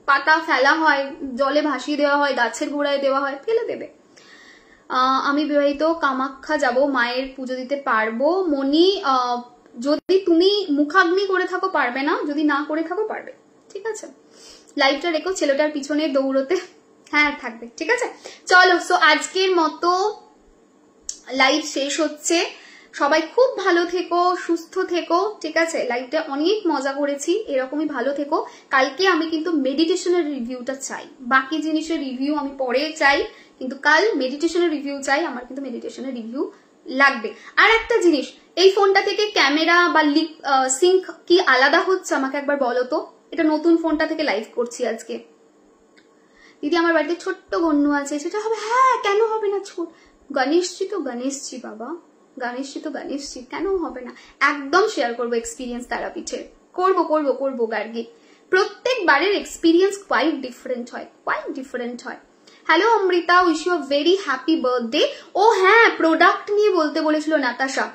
পাতা ফেলা হয়, জলে ভাসিয়ে দেওয়া হয়, গাছের গোড়ায় দেওয়া হয়, ফেলে দেবে। আমি বিবাহিত, কামাখ্যা যাব, মায়ের পুজো দিতে পারবো? মনি, যদি তুমি মুখাগ্নি করে থাকো পারবে না, যদি না করে থাকো পারবে, ঠিক আছে। লাইভটা রেখো, ছেলেটার পিছনে দৌড়তে হ্যাঁ থাকবে, ঠিক আছে। চলো, সো আজকের মতো লাইভ শেষ হচ্ছে। সবাই খুব ভালো থেকো, সুস্থ থেকো, ঠিক আছে। লাইভটা অনেক মজা করেছি, এরকমই ভালো থেকো। কালকে আমি কিন্তু মেডিটেশনের রিভিউটা চাই, বাকি জিনিসের রিভিউ আমি পরে চাই, কিন্তু কাল মেডিটেশনের রিভিউ চাই, আমার কিন্তু মেডিটেশনের রিভিউ লাগবে। আর একটা জিনিস, এই ফোনটা থেকে ক্যামেরা বা সিঙ্ক কি আলাদা হচ্ছে আমাকে একবার বলো তো। এটা নতুন ফোনটা থেকে লাইভ করছি আজকে। দিদি আমার বাড়িতে ছোট্ট গন্নু আছে, সেটা হবে? হ্যাঁ, কেন হবে না? ছোট গণেশজি তো গণেশজি বাবা, গণেশজি তো গণেশজি, কেন হবে না? একদম শেয়ার করবো এক্সপিরিয়েন্স তারাপীঠের, করবো গার্গি। প্রত্যেকবারের এক্সপিরিয়েন্স কোয়াইট ডিফারেন্ট হয়। Hello Amrita, wish you a very happy birthday. ও হ্যাঁ, প্রোডাক্ট নিয়ে বলতে বলেছিল নাতাশা।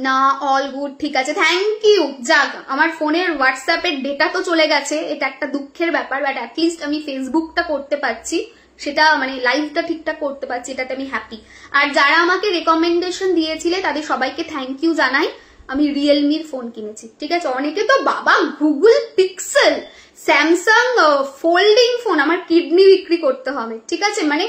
না, অল গুড, ঠিক আছে, থ্যাংক ইউ। যাক, আমার ফোনের হোয়াটসঅ্যাপের ডেটা তো চলে গেছে, এটা একটা দুঃখের ব্যাপার, বাট অ্যাটলিস্ট আমি ফেসবুকটা করতে পারছি, সেটা মানে লাইভটা ঠিকঠাক করতে পারছি, এটাতে আমি হ্যাপি। আর যারা আমাকে রেকমেন্ডেশন দিয়েছিলে তাদের সবাইকে থ্যাংক ইউ জানাই। আমি রিয়েলমির ফোন কিনেছি, ঠিক আছে। অনেকে তো বাবা Google pixel, Samsung folding phone, আমার কিডনি বিক্রি করতে হবে, ঠিক আছে। মানে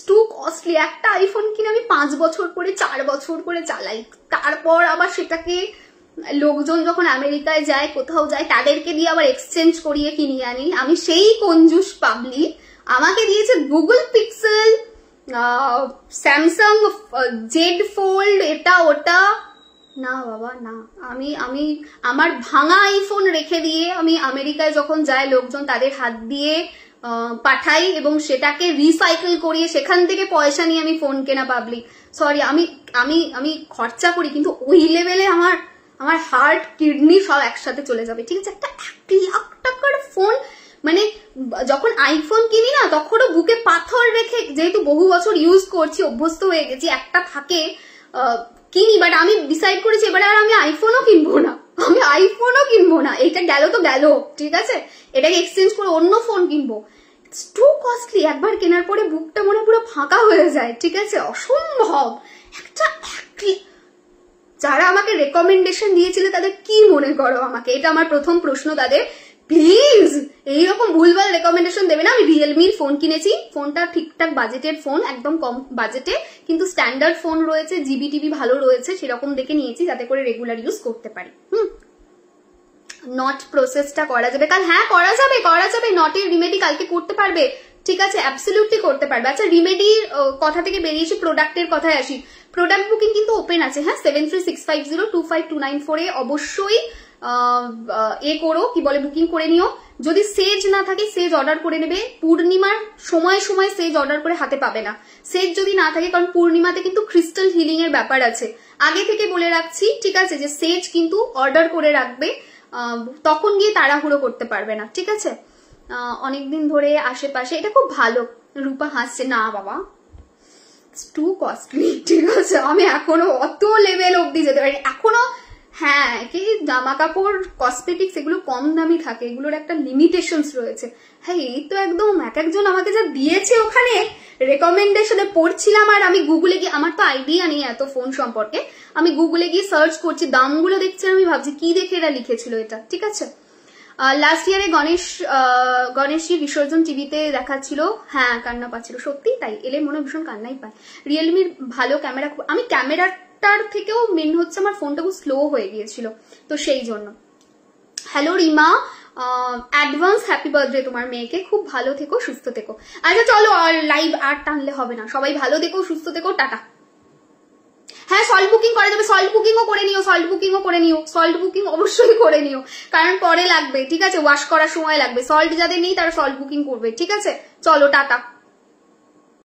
টু কস্টলি। একটা আইফোন কিনে আমি 5 বছর করে 4 বছর করে চালাই, তারপর আবার সেটাকে লোকজন যখন আমেরিকায় যায়, কোথাও যায়, তাদেরকে দিয়ে আবার এক্সচেঞ্জ করিয়ে কিনিয়ে আনি। আমি সেই কঞ্জুস পাবলিক, আমাকে দিয়েছে Google pixel, Samsung Z fold, এটা ওটা। না বাবা না, আমি আমার ভাঙা আইফোন রেখে দিয়ে আমি আমেরিকায় যখন যায় লোকজন, তাদের হাত দিয়ে পাঠাই এবং সেটাকে রিসাইকেল করিয়ে সেখান থেকে পয়সা নিয়ে আমি ফোন কেনা পাবলিক। সরি, আমি খরচা করি, কিন্তু ওই লেভেলে আমার হার্ট কিডনি সব একসাথে চলে যাবে, ঠিক আছে। একটা 1 লাখ টাকার ফোন মানে যখন আইফোন কিনি না তখনও বুকে পাথর রেখে, যেহেতু বহু বছর ইউজ করছি, অভ্যস্ত হয়ে গেছি, একটা থাকে কিনি, বাট আমি ডিসাইড করেছি এবারে আর আমি আইফোনও কিনবো না, আমি আইফোনও কিনবো না, এটা গেল তো গেল, ঠিক আছে, এটাকে এক্সচেঞ্জ করে অন্য ফোন কিনবো। ইটস টু কস্টলি, একবার কেনার পরে বুকটা মনে পুরো ফাঁকা হয়ে যায়, ঠিক আছে, অসম্ভব। একটা যারা আমাকে রেকমেন্ডেশন দিয়েছিল তাদের কি মনে করো আমাকে, এটা আমার প্রথম প্রশ্ন তাদের। প্লিজ এইরকম ভুলভাল রেকমেন্ডেশন দেবে না। আমি রিয়েলমির ফোন কিনেছি, ফোনটা ঠিকঠাক বাজেটের ফোন, একদম কম বাজেটে, কিন্তু স্ট্যান্ডার্ড ফোন রয়েছে, জিবি টিবি ভালো রয়েছে, সেরকম দেখে নিয়েছি যাতে করে রেগুলার ইউজ করতে পারি। নট প্রসেসটা করা যাবে কাল? হ্যাঁ করা যাবে, করা যাবে। নটের রিমেডি কালকে করতে পারবে, ঠিক আছে, অ্যাবসলিউটলি করতে পারবে। আচ্ছা রিমেডির কথা থেকে বেরিয়েছি, প্রোডাক্টের কথায় আসি। প্রোডাক্ট বুকিং কিন্তু ওপেন আছে, হ্যাঁ, 7365025294 অবশ্যই করো, কি বলে, বুকিং করে নিও। যদি সেজ না থাকে সেজ অর্ডার করে নেবে, পূর্ণিমার সময় সময় সেজ অর্ডার করে হাতে পাবে না সেজ যদি না থাকে, কারণ পূর্ণিমাতে কিন্তু ক্রিস্টাল হিলিং এর ব্যাপার আছে। আগে থেকে বলে রাখছি, ঠিক আছে, যে সেজ কিন্তু অর্ডার করে রাখবে, তখন গিয়ে তাড়াহুড়ো করতে পারবে না, ঠিক আছে। অনেকদিন ধরে আশেপাশে, এটা খুব ভালো। রূপা হাসছে, না বাবা টু কস্টলি, ঠিক আছে, আমি এখনো অত লেভেল অব্দি যেতে পারি এখনো। হ্যাঁ, কি জামা কাপড় কসমেটিক্স এগুলো কম দামি থাকে, এগুলোর একটা লিমিটেশনস রয়েছে। হ্যাঁ, এই তো একদম এক একজন আমাকে যা দিয়েছে ওখানে রেকমেন্ডেশনে পড়ছিলাম, আর আমি গুগলে গিয়ে, আমার তো আইডিয়া নেই এত ফোন সম্পর্কে, আমি গুগলে গিয়ে সার্চ করছি, দামগুলো দেখছি, আমি ভাবছি কি দেখে এরা লিখেছিল এটা, ঠিক আছে। লাস্ট ইয়ারে গণেশজি বিসর্জন টিভিতে দেখাচ্ছিল, হ্যাঁ কান্না পাচ্ছিল, সত্যি তাই, এলে মনে ভীষণ কান্নাই পায়। রিয়েলমির ভালো ক্যামেরা, আমি ক্যামেরাটার থেকেও মেন হচ্ছে আমার ফোনটা খুব স্লো হয়ে গিয়েছিল, তো সেই জন্য। Hello Rima, advance happy birthday তোমার মেয়েকে, খুব ভালো থেকো, সুস্থ থেকো। আচ্ছা চলো, আর লাইভ আর টানলে হবে না, সবাই ভালো থেকো, সুস্থ থেকো, টাটা। হ্যাঁ সল্ট বুকিং করা যাবে, সল্ট বুকিংও করে নিও, সল্ট বুকিংও করে নিও, সল্ট বুকিং অবশ্যই করে নিও, কারণ পরে লাগবে, ঠিক আছে, ওয়াশ করার সময় লাগবে। সল্ট যাদের নেই তারা সল্ট বুকিং করবে, ঠিক আছে। চলো টাটা।